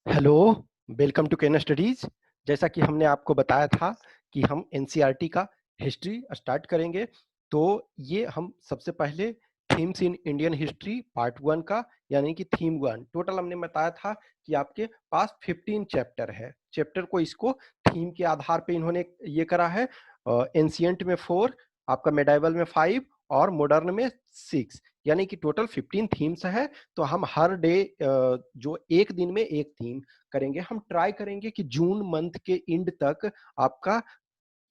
Hello, welcome to Ken studies. जैसा कि हमने आपको बताया था कि हम एनसीईआरटी का हिस्ट्री स्टार्ट करेंगे, तो ये हम सबसे पहले themes in Indian history part one का यानी कि थीम वन टोटल हमने बताया था कि आपके पास 15 चैप्टर है। चैप्टर को इसको थीम के आधार पे इन्होंने ये करा है। एंशियंट में 4, आपका मेडाइवल में 5 और मॉडर्न में 6, यानी कि टोटल 15 थीम्स है। तो हम हर डे जो एक दिन में एक थीम करेंगे। हम ट्राई करेंगे कि जून मंथ के एंड तक आपका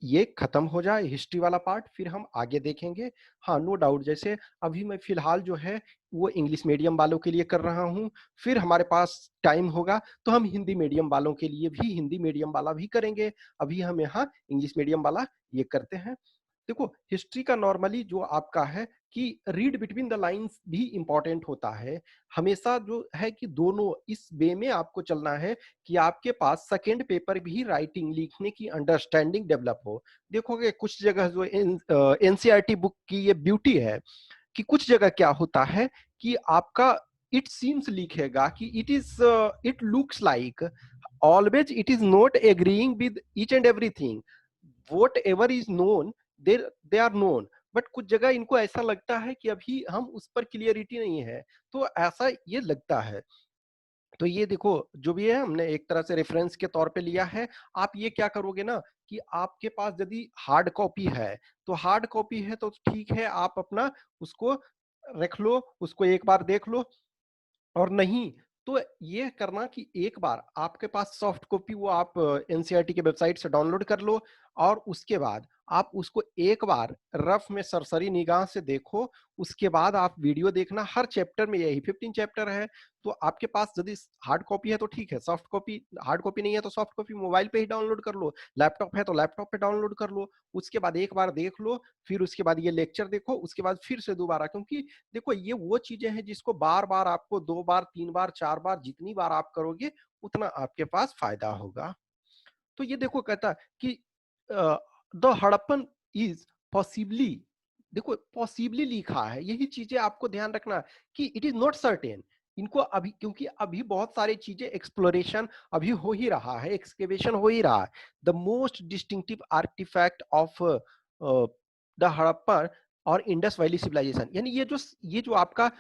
ये खत्म हो जाए हिस्ट्री वाला पार्ट, फिर हम आगे देखेंगे। हाँ, नो डाउट, जैसे अभी मैं फिलहाल जो है वो इंग्लिश मीडियम वालों के लिए कर रहा हूँ। फिर हमारे पास टाइम होगा तो हम हिंदी मीडियम वालों के लिए भी हिंदी मीडियम वाला भी करेंगे। अभी हम यहाँ इंग्लिश मीडियम वाला ये करते हैं। देखो, हिस्ट्री का नॉर्मली जो आपका है कि रीड बिटवीन द लाइंस भी इंपॉर्टेंट होता है। हमेशा जो है कि दोनों इस वे में आपको चलना है कि आपके पास सेकेंड पेपर भी राइटिंग लिखने की अंडरस्टैंडिंग डेवलप हो। देखोगे कुछ जगह जो एनसीईआरटी बुक की ये ब्यूटी है कि कुछ जगह क्या होता है कि आपका इट सीम्स लिखेगा कि it looks like always it is not agreeing with each and everything. Whatever is known, they are known, but कुछ जगह इनको ऐसा लगता है कि अभी हम उस पर क्लियरिटी नहीं है। तो ऐसा ये लगता है। तो ये देखो, जो भी है हमने एक तरह से रेफरेंस के तौर पे लिया है। आप ये क्या करोगे ना कि आपके पास यदि हार्ड कॉपी है तो हार्ड कॉपी है तो ठीक है, आप अपना उसको रख लो, उसको एक बार देख लो। और नहीं तो ये करना कि एक बार आपके पास सॉफ्ट कॉपी वो आप एनसीईआरटी के वेबसाइट से डाउनलोड कर लो, और उसके बाद आप उसको एक बार रफ में सरसरी निगाह से देखो। उसके बाद आप वीडियो देखना। हर चैप्टर में यही 15 चैप्टर है। तो आपके पास यदि हार्ड कॉपी है तो ठीक है, सॉफ्ट कॉपी हार्ड कॉपी नहीं है तो सॉफ्ट कॉपी मोबाइल पे ही डाउनलोड कर लो, लैपटॉप है तो लैपटॉप पे डाउनलोड कर लो। उसके बाद एक बार देख लो, फिर उसके बाद ये लेक्चर देखो, उसके बाद फिर से दोबारा, क्योंकि देखो ये वो चीजें हैं जिसको बार बार आपको 2 बार 3 बार 4 बार जितनी बार आप करोगे उतना आपके पास फायदा होगा। तो ये देखो कहता कि द हड़प्पन इज पॉसिबली, देखो पॉसिबली लिखा है, यही चीजें आपको ध्यान रखना कि इट इज नॉट सर्टेन। इनको अभी, क्योंकि अभी बहुत सारी चीजें एक्सप्लोरेशन अभी हो ही रहा है, एक्सकेवेशन हो ही रहा है। The most distinctive artifact of the Harappa और इंडस वैली सिविलाइजेशन, यानी ये जो आपका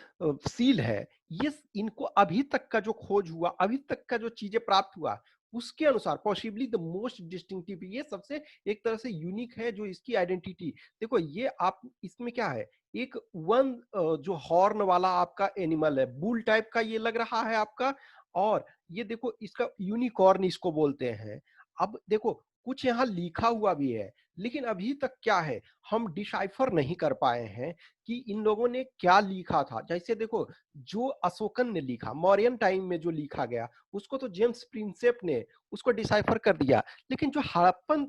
सील है, ये इनको अभी तक का जो खोज हुआ, अभी तक का जो चीजें प्राप्त हुआ, उसके अनुसार पॉसिबली द मोस्ट डिस्टिंक्टिव, ये सबसे एक तरह से यूनिक है जो इसकी आइडेंटिटी। देखो ये आप इसमें क्या है, एक वन जो हॉर्न वाला आपका एनिमल है, बुल टाइप का ये लग रहा है आपका। और ये देखो इसका यूनिकॉर्न इसको बोलते हैं। अब देखो कुछ यहाँ लिखा हुआ भी है, लेकिन अभी तक क्या है, हम डिसाइफर नहीं कर पाए हैं कि इन लोगों ने क्या लिखा था। जैसे देखो, जो अशोकन ने लिखा मौर्यन टाइम में जो लिखा गया, उसको तो जेम्स प्रिंसेप ने उसको डिसाइफर कर दिया। लेकिन जो हड़प्पन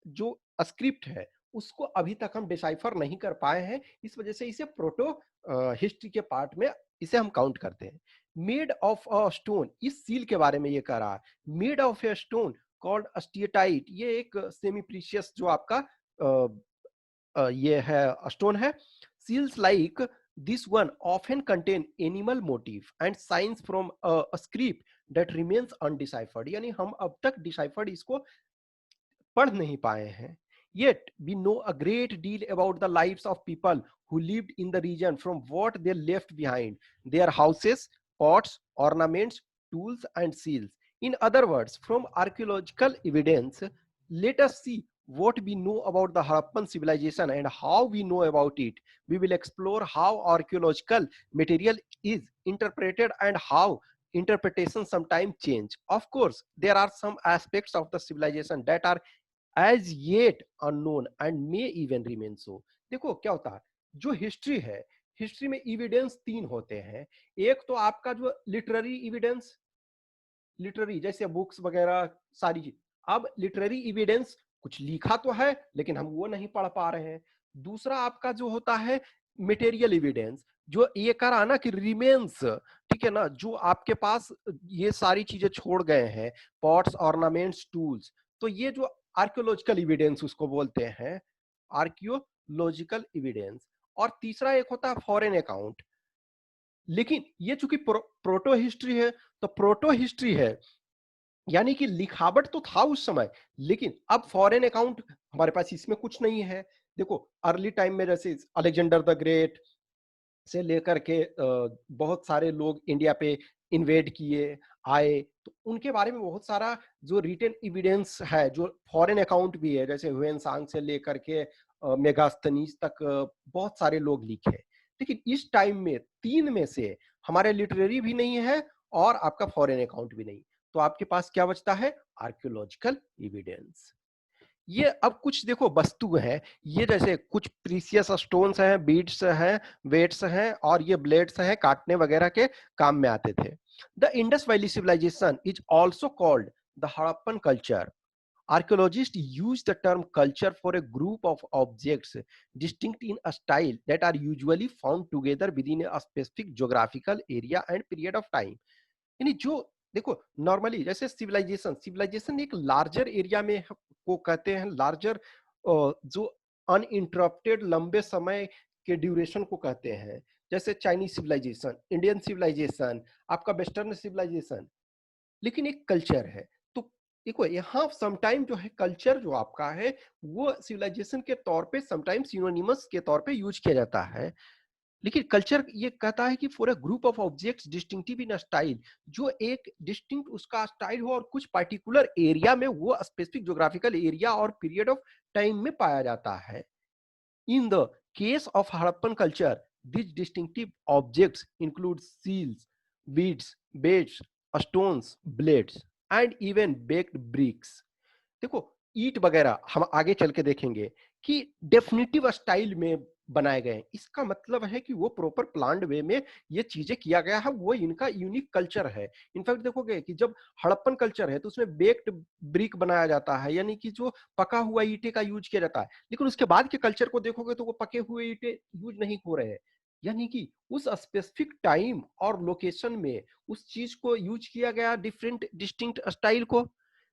जो स्क्रिप्ट है उसको अभी तक हम डिसाइफर नहीं कर पाए हैं। इस वजह से इसे प्रोटो हिस्ट्री के पार्ट में इसे हम काउंट करते हैं। मेड ऑफ अ स्टोन, इस सील के बारे में ये कह रहा है। Made of a stone called steatite, ये एक सेमी प्रीशियस जो आपका ये है स्टोन है। Seals like this one often contain animal motif and signs from a script that remains undeciphered, यानी हम अब तक डिसाइफर्ड इसको पढ़ नहीं पाए हैं। Yet we know a great deal about the lives of people who lived in the region, from what they left behind, their houses, pots, ornaments, tools, and seals. In other words, from archaeological evidence, let us see what we know about the Harappan civilization and how we know about it. We will explore how archaeological material is interpreted and how interpretations sometimes change. Of course, there are some aspects of the civilization that are as yet unknown and may even remain so. देखो क्या होता है, जो history है, history में evidence तीन होते हैं। एक तो आपका जो लिटरेरी इविडेंस, लिटरेरी जैसे बुक्स वगैरह सारी चीज। अब लिटरेरी इविडेंस कुछ लिखा तो है लेकिन हम वो नहीं पढ़ पा रहे हैं। दूसरा आपका जो होता है मटेरियल इविडेंस, जो ये करा ना कि रिमेन्स, ठीक है ना, जो आपके पास ये सारी चीजें छोड़ गए हैं, पॉट्स, ऑर्नामेंट्स, टूल्स। तो ये जो आर्कियोलॉजिकल इविडेंस उसको बोलते हैं, आर्कियोलॉजिकल इविडेंस। और तीसरा एक होता है फॉरेन अकाउंट। लेकिन ये चूंकि प्रोटो हिस्ट्री है, तो प्रोटो हिस्ट्री है यानी कि लिखावट तो था उस समय, लेकिन अब फॉरेन अकाउंट हमारे पास इसमें कुछ नहीं है। देखो अर्ली टाइम में जैसे अलेक्जेंडर द ग्रेट से लेकर के बहुत सारे लोग इंडिया पे इन्वेड किए, आए, तो उनके बारे में बहुत सारा जो रिटन एविडेंस है, जो फॉरेन अकाउंट भी है, जैसे ह्वेनसांग से लेकर के मेगास्थनीज तक बहुत सारे लोग लिखे। लेकिन इस टाइम में तीन में से हमारे लिटरेरी भी नहीं है और आपका फॉरेन अकाउंट भी नहीं, तो आपके पास क्या बचता है? Archaeological evidence. ये अब कुछ देखो वस्तु है, ये जैसे कुछ प्रीसियस स्टोन्स हैं, बीड्स हैं, वेट्स हैं और ये ब्लेड्स हैं, काटने वगैरह के काम में आते थे। The Indus valley civilization is also called the Harappan culture. Archaeologists use the term culture for a group of objects distinct in a style that are usually found together within a specific geographical area and period of time। यानी जो देखो normally जैसे civilisation, civilisation एक larger area में को कहते हैं, larger जो अनइंटरप्टेड लंबे समय के ड्यूरेशन को कहते हैं, जैसे चाइनीज सिविलाइजेशन, इंडियन सिविलाइजेशन, आपका वेस्टर्न सिविलाइजेशन। लेकिन एक कल्चर है, तो देखो यहाँ समटाइम जो है कल्चर जो आपका है वो सिविलाइजेशन के तौर पे समटाइम सिनोनिमस के तौर पे यूज किया जाता है। लेकिन कल्चर ये कहता है कि for a group of objects distinctive in style, जो एक डिस्टिंक्ट उसका स्टाइल हो और कुछ पर्टिकुलर एरिया में वो स्पेसिफिक ज्योग्राफिकल एरिया और पीरियड ऑफ टाइम में पाया जाता है। In the case of Harappan culture these distinctive objects include seals, beads, beads, stones, blades and even baked bricks। देखो ईट वगैरह हम आगे चल के देखेंगे कि डेफिनेटिव स्टाइल में बनाए गए हैं। इसका मतलब है कि वो प्रॉपर प्लान्ड वे में ये चीजें किया गया है, वो इनका यूनिक कल्चर है। इनफैक्ट देखोगे कि जब हड़प्पन कल्चर है तो उसमें बेक्ड ब्रिक बनाया जाता है, यानी कि जो पका हुआ ईटे का यूज किया जाता है। लेकिन उसके बाद के कल्चर को देखोगे तो वो पके हुए ईटे यूज नहीं हो रहे हैं, यानी कि उस स्पेसिफिक टाइम और लोकेशन में उस चीज को यूज किया गया, डिफरेंट डिस्टिंक्ट स्टाइल को।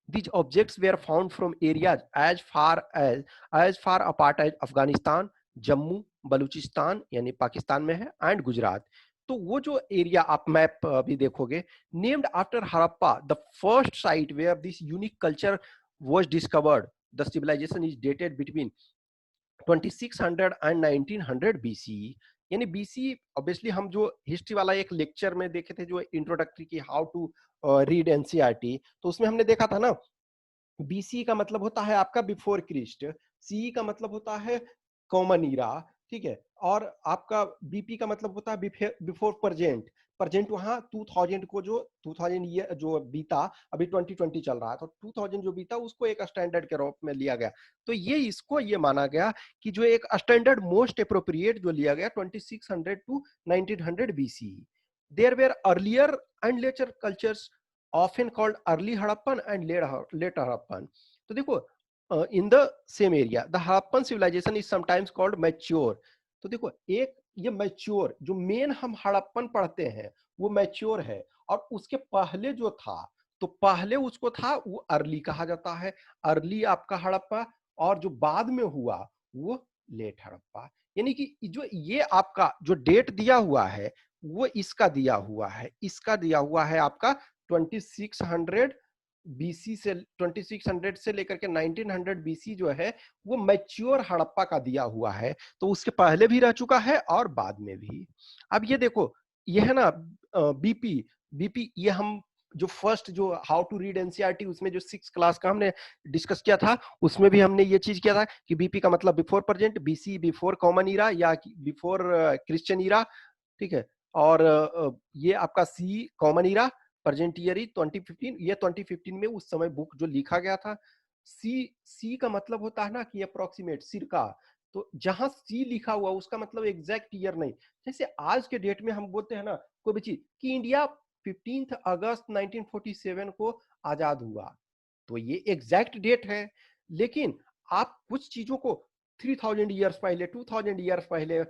These objects were found from areas as far apart as Afghanistan, Jammu, Balochistan यानी पाकिस्तान में है एंड गुजरात। तो वो जो एरिया आप मैप भी देखोगे, named after Harappa, the first site where this unique culture was discovered। The civilization is dated between 2600 and 1900 BC। यानी बीसी ऑब्वियसली हम जो हिस्ट्री वाला एक लेक्चर में देखे थे जो इंट्रोडक्टरी की हाउ टू रीड एनसीईआरटी, तो उसमें हमने देखा था ना, बीसी का मतलब होता है आपका बिफोर क्रिस्ट, सी का मतलब होता है कॉमन ईरा, ठीक है, और आपका बीपी का मतलब होता है बिफोर प्रेजेंट। प्रेजेंट वहां 2000 को जो 2000 ईयर जो बीता, अभी 2020 चल रहा है, तो 2000 जो बीता उसको एक स्टैंडर्ड के रूप में लिया गया। तो ये इसको ये माना गया कि जो एक स्टैंडर्ड मोस्ट अप्रोप्रिएट जो लिया गया 2600 to 1900 BC. There were earlier and later cultures often called early Harappan and later Harappan। तो देखो in the same area the Harappan civilization is sometimes called mature। तो देखो एक ये मैच्योर जो मेन हम हड़प्पन पढ़ते हैं वो मैच्योर है, और उसके पहले जो था तो पहले उसको था वो अर्ली कहा जाता है, अर्ली आपका हड़प्पा, और जो बाद में हुआ वो लेट हड़प्पा। यानी कि जो ये आपका जो डेट दिया हुआ है वो इसका दिया हुआ है, इसका दिया हुआ है आपका 2600 बीसी से, 2600 से लेकर के 1900 बीसी जो है वो मैच्योर हड़प्पा का दिया हुआ है। तो उसके पहले भी रह चुका है और बाद में भी। अब ये देखो ये है ना बीपी, बीपी ये हम जो फर्स्ट जो हाउ टू रीड एनसीईआरटी उसमें जो 6 क्लास का हमने डिस्कस किया था उसमें भी हमने ये चीज किया था कि बीपी का मतलब before present, BC before common era या बिफोर क्रिश्चियन ईरा, ठीक है, और ये आपका C common era, present year ही 2015, ये 2015 में उस समय बुक जो लिखा गया था। सी का मतलब होता है ना कि अप्रोक्सीमेट सिरका, तो जहां सी लिखा हुआ उसका मतलब एग्जैक्ट ईयर नहीं। जैसे आज के डेट में हम बोलते हैं ना कोई भी चीज कि इंडिया 15 अगस्त 1947 को आजाद हुआ, तो ये एग्जैक्ट डेट है। लेकिन आप कुछ चीजों को 3000 ईयर्स पहले, 2000 ईयर्स पहले,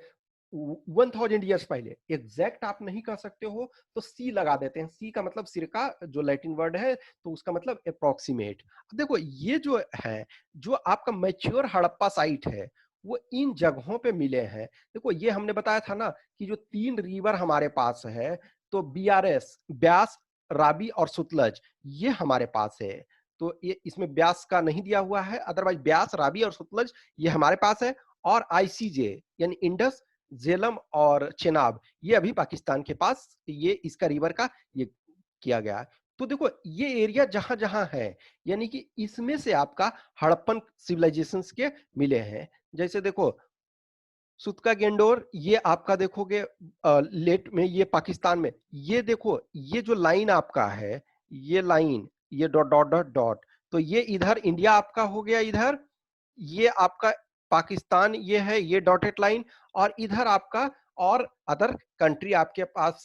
1000 ईयर्स पहले एग्जैक्ट आप नहीं कह सकते हो, तो सी लगा देते हैं। सी का मतलब सिरका जो लैटिन वर्ड है, तो उसका मतलब अप्रोक्सीमेट। देखो ये जो है जो आपका मैच्योर हड़प्पा साइट है वो इन जगहों पे मिले हैं। देखो ये हमने बताया था ना कि जो 3 रिवर हमारे पास है, तो बीआरएस, ब्यास, रावी और सतलज, ये हमारे पास है। तो ये इसमें ब्यास का नहीं दिया हुआ है, अदरवाइज़ ब्यास, रावी और सतलज ये हमारे पास है। और आईसीजे यानी इंडस, झेलम और चेनाब, ये अभी पाकिस्तान के पास ये इसका रिवर का ये किया गया है। तो देखो ये एरिया जहाँ-जहाँ है, यानी कि इसमें से आपका हड़प्पन सिविलाइजेशंस के मिले हैं। जैसे देखो सूत्का गेंडोर, ये आपका देखोगे लेट में, ये पाकिस्तान में, ये देखो ये जो लाइन आपका है, ये लाइन, ये डॉट डॉट डॉट डॉट, तो ये इधर इंडिया आपका हो गया, इधर ये आपका पाकिस्तान ये है, ये डॉटेड लाइन, और इधर आपका और अदर कंट्री आपके पास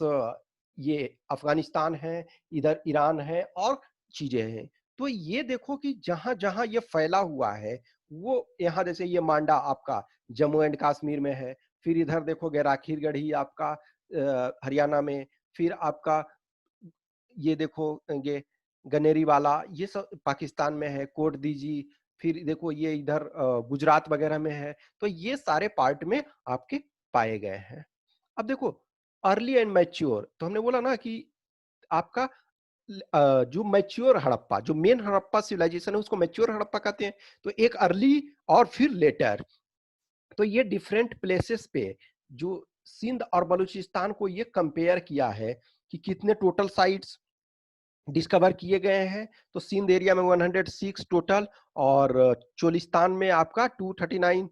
ये अफगानिस्तान है, इधर ईरान है और चीजें हैं। तो ये देखो कि जहां जहां ये फैला हुआ है, वो यहाँ जैसे ये मांडा आपका जम्मू एंड कश्मीर में है, फिर इधर देखोगे राखीरगढ़ी आपका हरियाणा में, फिर आपका ये देखो ये गनेरी वाला, ये सब पाकिस्तान में है, कोट दीजी, फिर देखो ये इधर गुजरात वगैरह में है। तो ये सारे पार्ट में आपके पाए गए हैं। अब देखो अर्ली एंड मैच्योर, तो हमने बोला ना कि आपका जो मैच्योर हड़प्पा, जो मेन हड़प्पा सिविलाइजेशन है उसको मैच्योर हड़प्पा कहते हैं। तो एक अर्ली और फिर लेटर, तो ये डिफरेंट प्लेसेस पे जो सिंध और बलूचिस्तान को ये कंपेयर किया है कि कितने टोटल साइट्स डिस्कवर किए गए हैं। तो सिंध एरिया में 106 टोटल, और चोलिस्तान में आपका 239।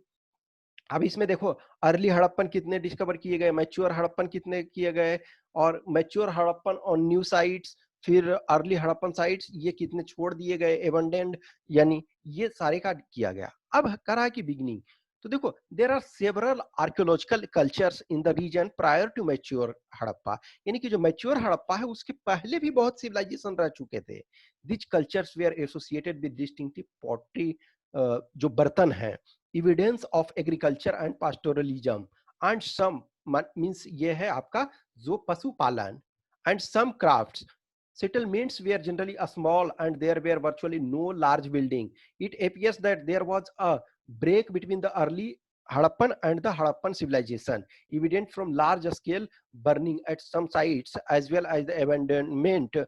अब इसमें देखो अर्ली हड़प्पन कितने डिस्कवर किए गए, मैच्योर हड़प्पन कितने किए गए, और mature Harappan on new sites, फिर अर्ली हड़प्पन साइट्स ये कितने छोड़ दिए गए, एबंडेंड, यानी ये सारे का किया गया। अब करा कि बिगनिंग, तो देखो there are several archaeological cultures in the region prior to mature Harappa, यानी कि जो मैच्योर हड़प्पा है उसके पहले भी बहुत सिविलाइजेशन रह चुके थे। This cultures were associated with distinctive pottery, जो बर्तन है, evidence of agriculture and pastoralism, and some means ये है आपका जो पशुपालन, and some crafts. Settlements were generally a small and there were virtually no large building. It appears that there was a break between the early Harappan and the Harappan civilization, evident from large scale burning at some sites as well as the abandonment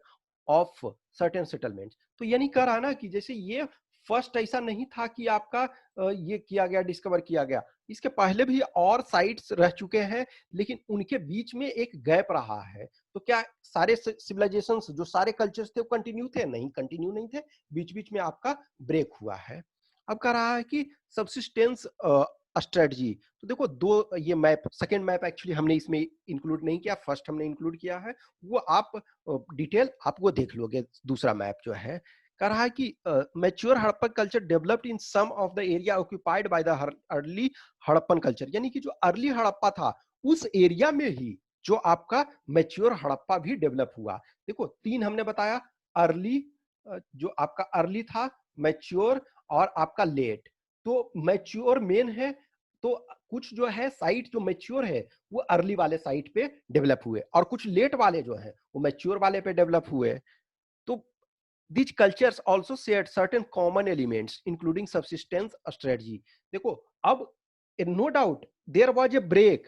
of certain settlements. तो यानी कह रहा ना कि जैसे ये first ऐसा नहीं था कि आपका ये किया गया, डिस्कवर किया गया, इसके पहले भी और साइट्स रह चुके हैं, लेकिन उनके बीच में एक गैप रहा है। तो क्या सारे सिविलाइजेशंस, जो सारे कल्चर्स थे वो कंटिन्यू थे? नहीं, कंटिन्यू नहीं थे, बीच बीच में आपका ब्रेक हुआ है। अब कह रहा है कि सबसिस्टेंस स्ट्रेटजी, तो देखो दो ये मैप, सेकेंड मैप एक्चुअली हमने इसमें इंक्लूड नहीं किया, फर्स्ट हमने इंक्लूड किया है, वो आप डिटेल आप वो देख लोगे। दूसरा मैप जो है कह रहा है कि mature Harappan culture developed in some of the area occupied by the early Harappan culture, यानी कि जो अर्ली हड़प्पा था उस एरिया में ही जो आपका मैच्योर हड़प्पा भी डेवलप हुआ। देखो तीन हमने बताया, अर्ली, जो आपका अर्ली था, मैच्योर और आपका लेट। तो मैच्योर मेन है, तो कुछ जो है साइट जो मैच्योर है वो अर्ली वाले साइट पे डेवलप हुए, और कुछ लेट वाले जो है वो मैच्योर वाले पे डेवलप हुए। तो these cultures also shared certain common elements including subsistence strategy। देखो अब no doubt there was a break,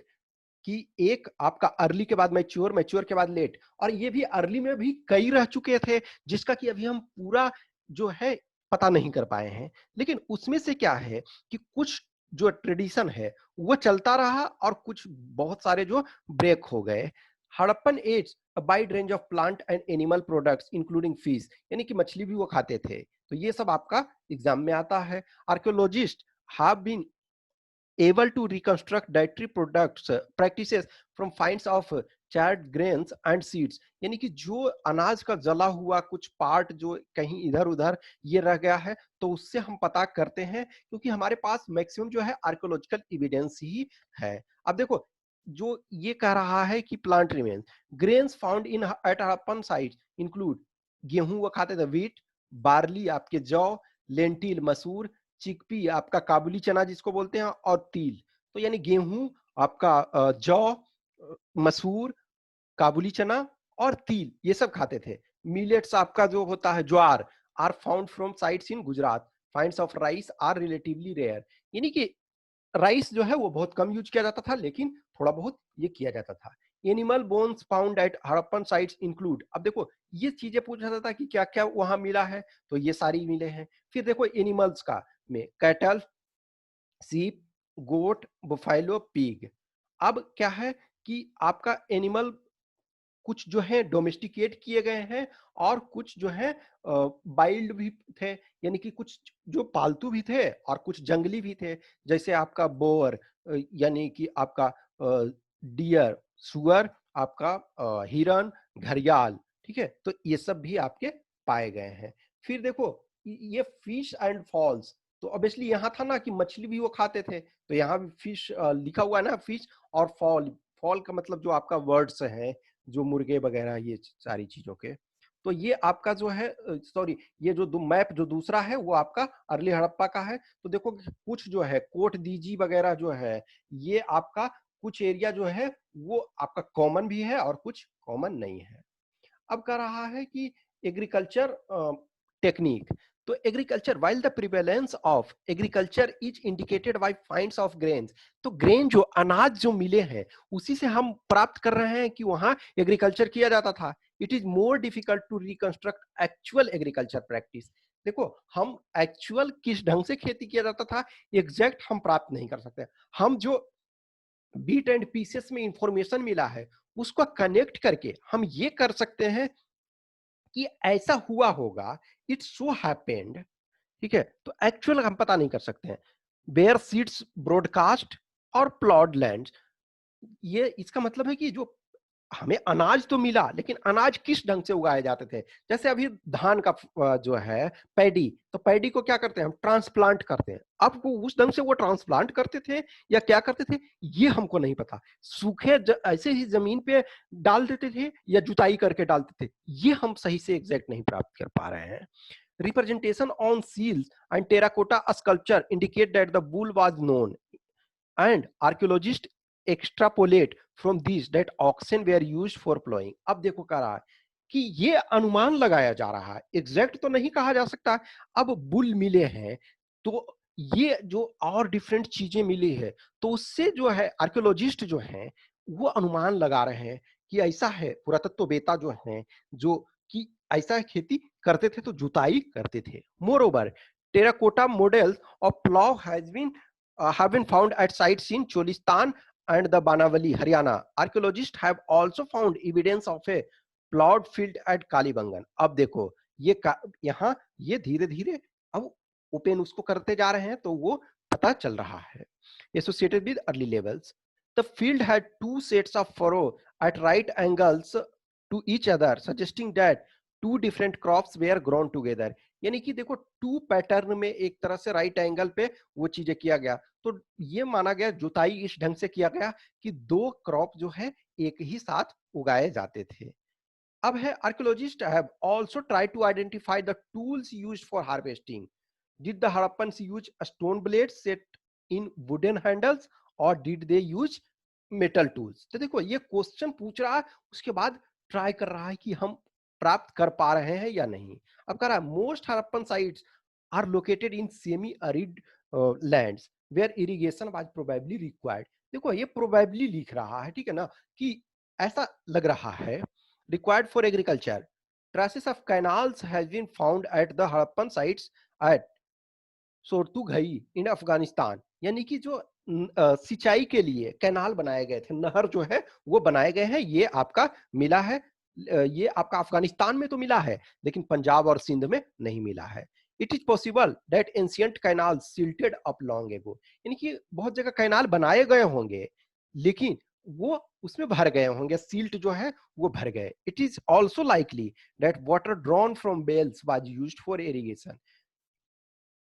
कि एक आपका अर्ली के बाद मैच्योर, मैच्योर के बाद लेट, और ये भी अर्ली में भी कई रह चुके थे जिसका कि अभी हम पूरा जो है पता नहीं कर पाए हैं। लेकिन उसमें से क्या है कि कुछ जो ट्रेडिशन है वो चलता रहा, और कुछ बहुत सारे जो ब्रेक हो गए। Harappan eats a wide range of plant and animal products including fish, यानी कि मछली भी वो खाते थे। तो ये सब आपका एग्जाम में आता है। Archaeologist have been able to reconstruct dietary products practices from finds of charred grains and seeds, यानी कि जो अनाज का जला हुआ कुछ पार्ट जो कहीं इधर उधर ये रह गया है, तो उससे हम पता करते हैं, क्योंकि हमारे पास मैक्सिमम जो है आर्कियोलॉजिकल एविडेंस ही है। अब देखो जो ये कह रहा है कि plant remains, grains found in at Harappan sites include, गेहूं वो खाते थे, वीट, बार्ली आपके जौ, लेंटिल मसूर, चिकपी आपका काबुली चना जिसको बोलते हैं, और तिल। तो यानी गेहूं आपका जौ, मसूर, काबुली चना और तिल ये सब खाते थे। मिलेट्स आपका जो होता है ज्वार, are found from sites in Gujarat, finds of rice are relatively rare, यानी कि राइस जो है वो बहुत कम यूज किया जाता था, लेकिन थोड़ा बहुत ये किया जाता था। Animal bones found at Harappan sites include, अब देखो ये चीजें पूछा जाता था कि क्या क्या वहां मिला है, तो ये सारी मिले हैं। फिर देखो एनिमल्स का में कैटल, सीप, गोट, बुफाइलो, पिग। अब क्या है कि आपका एनिमल कुछ जो है डोमेस्टिकेट किए गए हैं और कुछ जो है वाइल्ड भी थे, यानी कि कुछ जो पालतू भी थे और कुछ जंगली भी थे। जैसे आपका बोअर, यानी कि आपका डियर, सुअर, आपका हिरन, घड़ियाल, ठीक है, तो ये सब भी आपके पाए गए हैं। फिर देखो ये फिश एंड फॉल्स, तो ऑब्वियसली यहाँ था ना कि मछली भी वो खाते थे, तो यहाँ भी फिश लिखा हुआ है ना, फिश और फॉल। फॉल का मतलब जो आपका वर्ड्स है, जो मुर्गे वगैरह ये सारी चीजों के। तो ये आपका जो है सॉरी, ये जो मैप जो दूसरा है वो आपका अर्ली हड़प्पा का है। तो देखो कुछ जो है कोट दीजी वगैरह जो है, ये आपका कुछ एरिया जो है वो आपका कॉमन भी है और कुछ कॉमन नहीं है। अब कह रहा है कि एग्रीकल्चर टेक्निक, तो agriculture while the prevalence of agriculture is indicated by finds of grains, तो ग्रेन जो अनाज जो मिले हैं उसी से हम प्राप्त कर रहे हैं कि वहां एग्रीकल्चर किया जाता था। It is more difficult to reconstruct actual agriculture practice, देखो हम एक्चुअल किस ढंग से खेती किया जाता था एग्जैक्ट हम प्राप्त नहीं कर सकते। हम जो बीट एंड पीसेस में इंफॉर्मेशन मिला है उसको कनेक्ट करके हम ये कर सकते हैं कि ऐसा हुआ होगा, इट सो हैपेंड, ठीक है, तो एक्चुअल हम पता नहीं कर सकते हैं। बेयर सीड्स ब्रॉडकास्ट और प्लॉड लैंड, ये इसका मतलब है कि जो हमें अनाज तो मिला, लेकिन अनाज किस ढंग से उगाए जाते थे। जैसे अभी धान का जो है पैडी, तो पैडी को क्या करते हैं हम ट्रांसप्लांट करते हैं। अब वो उस ढंग से वो ट्रांसप्लांट करते थे या क्या करते थे ये हमको नहीं पता। सूखे ऐसे ही जमीन पे डाल देते थे या जुताई करके डालते थे, ये हम सही से एग्जैक्ट नहीं प्राप्त कर पा रहे हैं। Representation on seals and terracotta sculpture indicate that the bull was known, and archaeologists extrapolate from these that oxen were used for plowing। अब देखो कह रहा है कि ये अनुमान लगाया जा रहा है, एग्जैक्ट तो नहीं कहा जा सकता। अब बुल मिले हैं तो ये जो और डिफरेंट चीजें मिली है, तो उससे जो है आर्कियोलॉजिस्ट जो हैं वो अनुमान लगा रहे हैं कि ऐसा है, पुरातत्ववेता जो हैं जो कि ऐसा खेती करते थे तो जुताई करते थे। Moreover terracotta models of plough has been have been found at sites in Cholistan and the Banavali, Haryana. Archaeologists have also found evidence of a plowed field at Kalibangan। अब देखो ये यहाँ ये धीरे धीरे अब ओपन उसको करते जा रहे हैं तो वो पता चल रहा है। Associated with early levels, the field had two sets of furrow at right angles to each other, suggesting that two different crops were grown together। यानी कि देखो टू पैटर्न में एक तरह से राइट एंगल पे वो चीजें किया गया, तो ये माना गया जुताई इस ढंग से किया गया कि दो क्रॉप जो है एक ही साथ उगाए जाते थे। अब है archaeologist have also try to identify the tools used for harvesting. Did the Harappans use stone blades set in wooden handles और did they use metal tools. तो देखो ये क्वेश्चन पूछ रहा है, उसके बाद ट्राई कर रहा है कि हम प्राप्त कर पा रहे हैं या नहीं। अब कह रहा है most Harappan sites are located in semi arid lands where irrigation was probably required. देखो ये प्रोबेबली लिख रहा है, ठीक है ना, कि ऐसा लग रहा है required for agriculture। Traces of canals has been found at the Harappan sites at सोरतुघई इन अफगानिस्तान, यानी कि जो सिंचाई के लिए कैनाल बनाए गए थे, नहर जो है वो बनाए गए हैं, ये आपका मिला है। ये आपका अफगानिस्तान में तो मिला है लेकिन पंजाब और सिंध में नहीं मिला है। It is possible that ancient canal silted up long ago, यानी कि बहुत जगह कैनाल बनाए गए होंगे लेकिन वो उसमें भर गए होंगे, सील्ट जो है वो भर गए। It is also likely that water drawn from wells was used for irrigation.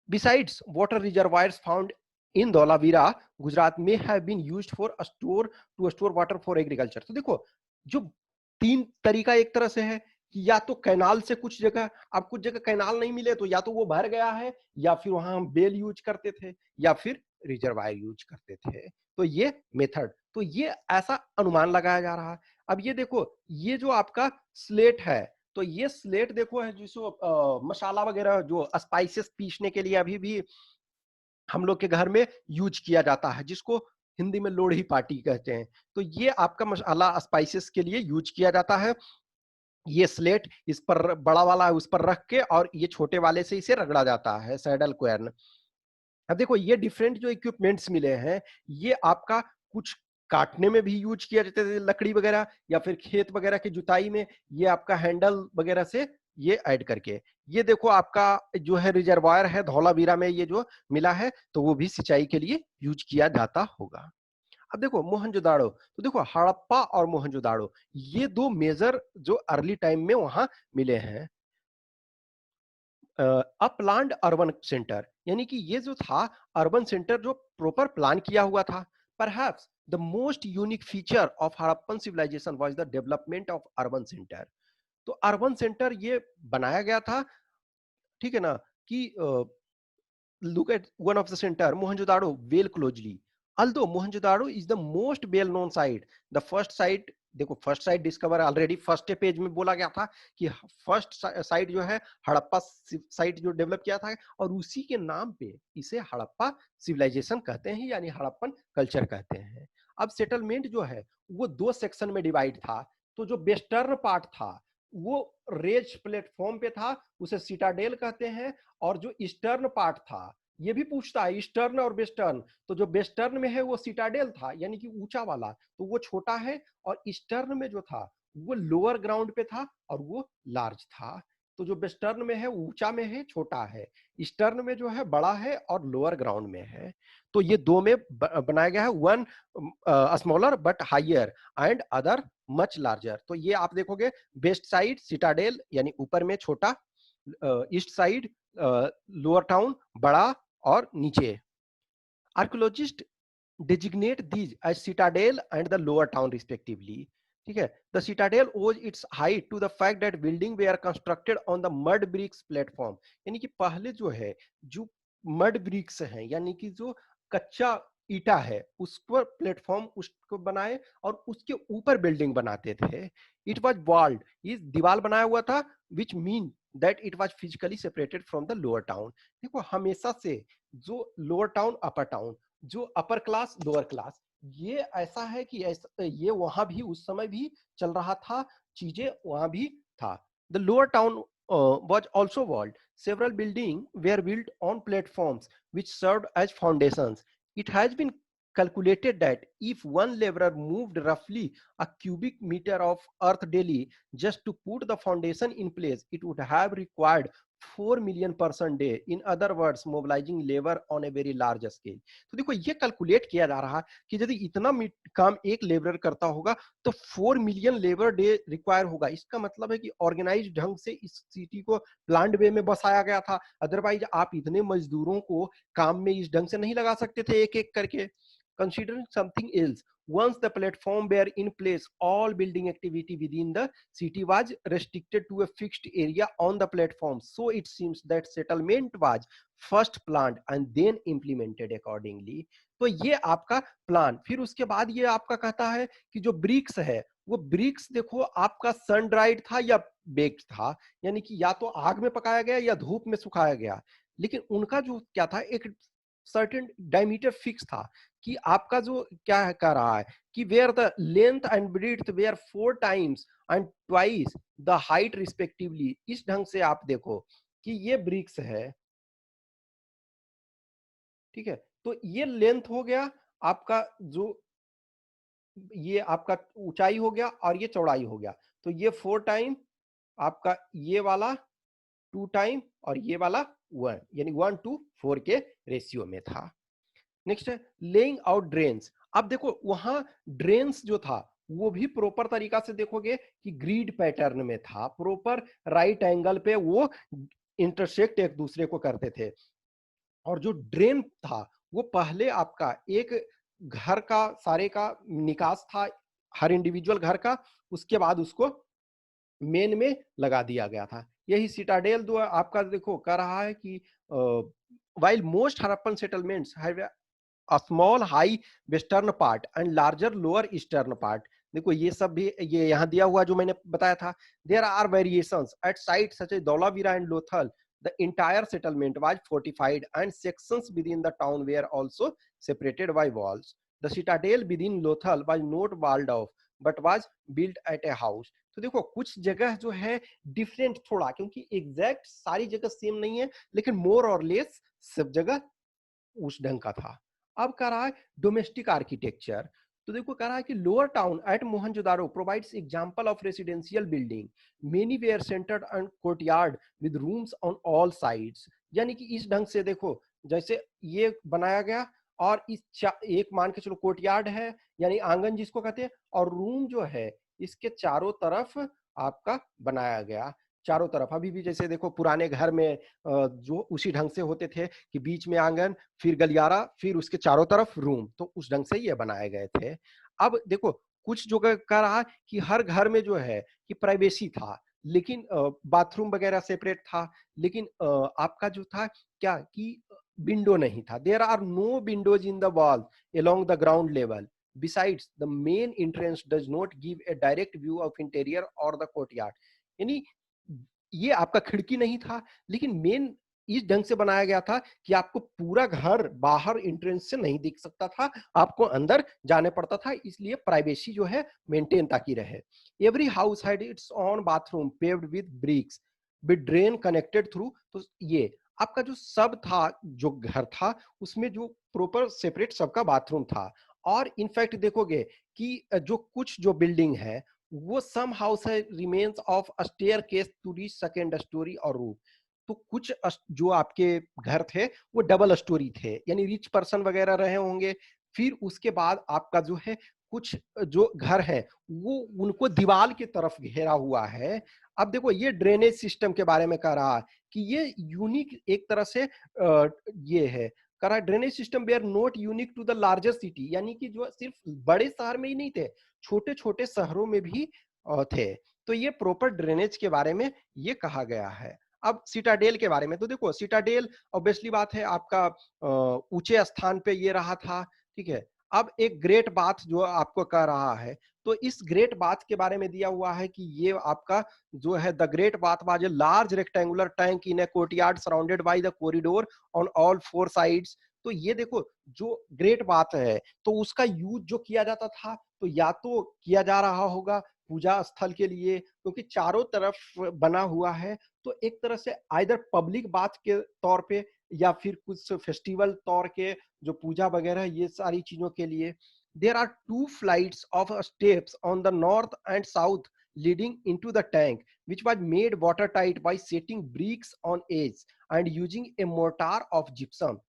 Besides, water reservoirs found in Dholavira, Gujarat may have been used for a store to store water for agriculture। तो देखो जो तीन तरीका एक तरह से है कि या तो कैनाल से कुछ जगह, अब कुछ जगह कैनाल नहीं मिले तो या तो वो भर गया है या फिर वहां हम बेल यूज करते थे या फिर रिजर्वायर यूज करते थे। तो ये मेथड, तो ये ऐसा अनुमान लगाया जा रहा है। अब ये देखो ये जो आपका स्लेट है, तो ये स्लेट देखो है जिसको मसाला वगैरह जो स्पाइसेस पीसने के लिए अभी भी हम लोग के घर में यूज किया जाता है, जिसको हिंदी में लोढ़ी पाटी कहते हैं। तो ये आपका मसाला स्पाइसेस के लिए यूज किया जाता है। ये स्लेट इस पर बड़ा वाला है, उस पर रख के और ये छोटे वाले से इसे रगड़ा जाता है, सैडल क्वेर्न। अब देखो ये डिफरेंट जो इक्विपमेंट्स मिले हैं, ये आपका कुछ काटने में भी यूज किया जाता है लकड़ी वगैरह, या फिर खेत वगैरह की जुताई में, ये आपका हैंडल वगैरह से ये ऐड करके। ये देखो आपका जो है रिजर्वायर है धौलावीरा में, ये जो मिला है, तो वो भी सिंचाई के लिए यूज किया जाता होगा। अब देखो मोहनजोदाड़ो, तो देखो हड़प्पा और मोहनजोदाड़ो ये दो मेजर जो अर्ली टाइम में वहां मिले हैं। अपलैंड अर्बन सेंटर, यानी कि ये जो था अर्बन सेंटर जो प्रॉपर प्लान किया हुआ था। Perhaps the most unique feature of Harappan civilisation was the development of urban centre. तो अर्बन सेंटर ये बनाया गया था, ठीक है ना, कि look at one of the center Mohenjo-daro well closely. Although Mohenjo-daro is the most well known site, the first site, देखो first sight discover already first page में बोला गया था कि फर्स्ट साइट जो है हड़प्पा साइट जो डेवलप किया था, और उसी के नाम पे इसे हड़प्पा सिविलाइजेशन कहते हैं, यानी हड़प्पन कल्चर कहते हैं। अब सेटलमेंट जो है वो दो सेक्शन में डिवाइड था। तो जो वेस्टर्न पार्ट था वो रेज प्लेटफॉर्म पे था, उसे सिटाडेल कहते हैं। और जो ईस्टर्न पार्ट था, ये भी पूछता है ईस्टर्न और वेस्टर्न, तो जो वेस्टर्न में है वो सिटाडेल था, यानी कि ऊंचा वाला, तो वो छोटा है। और ईस्टर्न में जो था वो लोअर ग्राउंड पे था और वो लार्ज था। तो जो वेस्टर्न में है ऊंचा में है, छोटा है। ईस्टर्न में जो है बड़ा है और लोअर ग्राउंड में है। तो ये दो में बनाया गया है, one smaller but higher and other much larger. तो ये आप देखोगे वेस्ट साइड सिटाडेल यानी ऊपर में छोटा, ईस्ट साइड लोअर टाउन बड़ा और नीचे। Archaeologist designate these as citadel and the lower town respectively. ठीक है, the citadel owes its height to the fact that building were constructed on the mud bricks platform। यानी कि पहले जो है जो mud bricks है, यानी कि जो कच्चा ईटा है उस पर प्लेटफॉर्म उसको बनाए और उसके ऊपर बिल्डिंग बनाते थे। इट वॉज वॉल्ड, ये दीवार बनाया हुआ था, which mean that it was physically separated from the lower town. देखो हमेशा से जो लोअर टाउन अपर टाउन, जो अपर क्लास लोअर क्लास, ये ऐसा है कि ये वहां भी उस समय भी चल रहा था, चीजें वहां भी था। The lower town was also walled. Several buildings were built on platforms which served as foundations. It has been calculated that if one laborer moved roughly a cubic meter of earth daily just to put the foundation in place, it would have required 4 million person day, in other words mobilizing labor on a very large scale। तो देखो ये calculate किया जा रहा है कि यदि इतना काम एक लेबर करता होगा तो 4 मिलियन लेबर डे रिक्वायर होगा। इसका मतलब है कि ऑर्गेनाइज ढंग से इस सिटी को प्लान्ड वे में बसाया गया था, अदरवाइज आप इतने मजदूरों को काम में इस ढंग से नहीं लगा सकते थे एक एक करके। Considering something else, once the platform were in place, all building activity within the city was restricted to a fixed area on the platform. So it seems that settlement was first planned and then implemented accordingly। तो ये आपका plan, फिर उसके बाद ये आपका कहता है कि जो ब्रिक्स है वो ब्रिक्स देखो आपका सन ड्राइड था या बेक्ड था, यानी कि या तो आग में पकाया गया या धूप में सुखाया गया। लेकिन उनका जो क्या था, एक सर्टेन डायमीटर फिक्स था कि आपका जो क्या कह रहा है कि where the length and breadth were 4 times and twice the height respectively. इस ढंग से आप देखो कि ये ब्रिक्स है, ठीक है, तो ये लेंथ हो गया आपका, जो ये आपका ऊंचाई हो गया और ये चौड़ाई हो गया। तो ये 4 टाइम आपका ये वाला 2 टाइम और ये वाला 1, यानी 1:4 के रेशियो में था। नेक्स्ट है लेइंग आउट ड्रेन्स। अब देखो वहां ड्रेन्स जो था वो भी प्रॉपर तरीका से देखोगे कि ग्रीड पैटर्न में था, प्रॉपर राइट एंगल पे वो इंटरसेक्ट एक दूसरे को करते थे। और जो ड्रेन था वो पहले आपका एक घर का सारे का निकास था, हर इंडिविजुअल घर का, उसके बाद उसको मेन में लगा दिया गया था। यही सिटाडेल जो आपका देखो कह रहा है कि while most Harappan settlements have a small high western part and larger lower eastern part। देखो ये सब भी ये यहाँ दिया हुआ जो मैंने बताया था। There are variations at sites such as Dholaवीरा and Lothal The entire settlement was fortified and sections within the town were also separated by walls. The citadel within Lothal was not walled off but was built at a house. तो देखो कुछ जगह जो है different थोड़ा, क्योंकि exact सारी जगह सेम नहीं है, लेकिन मोर और लेस सब जगह उस ढंग का था। अब कह रहा है डोमेस्टिक आर्किटेक्चर। तो देखो कह रहा है कि lower town at Mohenjodaro provides example of residential building, many were centred on courtyard with rooms on all sides. यानी कि इस ढंग से देखो जैसे ये बनाया गया, और इस एक मान के चलो कोर्टयार्ड है यानी आंगन जिसको कहते हैं, और रूम जो है इसके चारों तरफ आपका बनाया गया। चारों तरफ अभी भी जैसे देखो पुराने घर में जो उसी ढंग से होते थे कि बीच में आंगन, फिर गलियारा, फिर उसके चारों तरफ रूम, तो उस ढंग से ये बनाए गए थे। अब देखो कुछ जो कह रहा है कि हर घर में जो है कि प्राइवेसी था, लेकिन बाथरूम वगैरह सेपरेट था, लेकिन आपका जो था क्या कि विंडो नहीं था। There are no windows in the wall along the ground level, besides the main entrance does not give a direct view of interior और द कोर्टयार्ड। यानी ये आपका खिड़की नहीं था, लेकिन मेन इस ढंग से बनाया गया था कि आपको पूरा घर बाहर एंट्रेंस से नहीं दिख सकता था, आपको अंदर जाने पड़ता था, इसलिए प्राइवेसी जो है मेंटेन ताकि रहे। Every house had its own bathroom paved with bricks with drain connected through. तो ये आपका जो सब था, जो घर था उसमें जो प्रॉपर सेपरेट सबका बाथरूम था। और इनफैक्ट देखोगे कि जो कुछ जो बिल्डिंग है वो सम हाउस है remains of staircase to reach second storey और रूफ। तो कुछ जो आपके घर थे वो डबल स्टोरी थे, यानी रिच पर्सन वगैरह रहे होंगे। फिर उसके बाद आपका जो है कुछ जो घर है वो उनको दीवार की तरफ घेरा हुआ है। अब देखो ये ड्रेनेज सिस्टम के बारे में कह रहा है कि ये यूनिक एक तरह से ये है, कह रहा है drainage system were not unique to the larger city, यानी कि जो सिर्फ बड़े शहर में ही नहीं थे, छोटे छोटे शहरों में भी थे। तो ये प्रॉपर ड्रेनेज के बारे में ये कहा गया है। अब सिटाडेल के बारे में तो देखो सिटाडेल ऑब्वियसली बात है आपका ऊंचे स्थान पे ये रहा था, ठीक है। अब एक ग्रेट बाथ जो आपको कह रहा है, तो इस ग्रेट बाथ के बारे में दिया हुआ है कि ये आपका जो है the great bath was a large rectangular tank in A courtyard surrounded by the corridor on all four sides. तो ये देखो जो ग्रेट बात है तो उसका यूज जो किया जाता था, तो या तो किया जा रहा होगा पूजा स्थल के लिए, क्योंकि चारों तरफ बना हुआ है, तो एक तरह से आइदर पब्लिक बात के तौर पे या फिर कुछ फेस्टिवल तौर के जो पूजा वगैरह ये सारी चीजों के लिए। There are two flights of steps on the north and south leading into the tank, which was made watertight by setting bricks on edge and using a mortar of gypsum.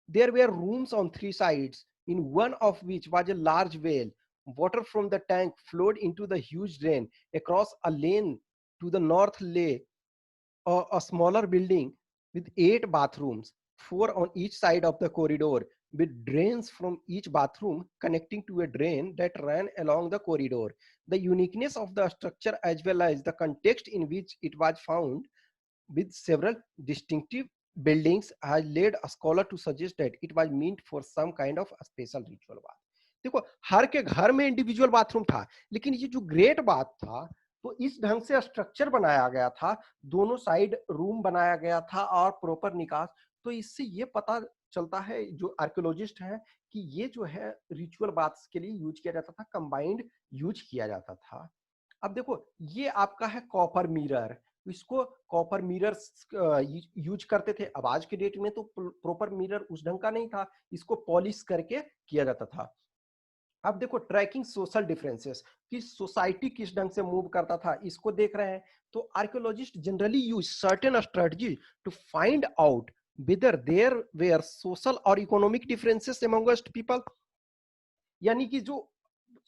There were rooms on three sides, in one of which was a large well. Water from the tank flowed into the huge drain. Across a lane to the north lay a smaller building with 8 bathrooms, 4 on each side of the corridor, with drains from each bathroom connecting to a drain that ran along the corridor. The uniqueness of the structure as well as the context in which it was found with several distinctive buildings has led a scholar to suggest that it was meant for some kind of a special ritual bath. देखो हर के घर में individual bathroom था, लेकिन ये जो great bath था तो इस ढंग से स्ट्रक्चर बनाया गया था, दोनों साइड रूम बनाया गया था और प्रॉपर निकास। तो इससे ये पता चलता है जो आर्कियोलॉजिस्ट हैं कि ये जो है रिचुअल बाथ्स के लिए यूज किया जाता था, कंबाइंड यूज किया जाता था। अब देखो ये आपका है कॉपर मिरर, इसको कॉपर मिरर यूज करते थे। अब आज के डेट में तो प्रॉपर मिरर उस ढंग का नहीं था, इसको पॉलिश करके किया जाता था। अब देखो ट्रैकिंग सोशल डिफरेंसेस कि सोसाइटी किस ढंग से मूव करता था इसको देख रहे हैं। तो archaeologist generally use certain strategy to find out whether there were social or economic differences amongst people, यानी कि जो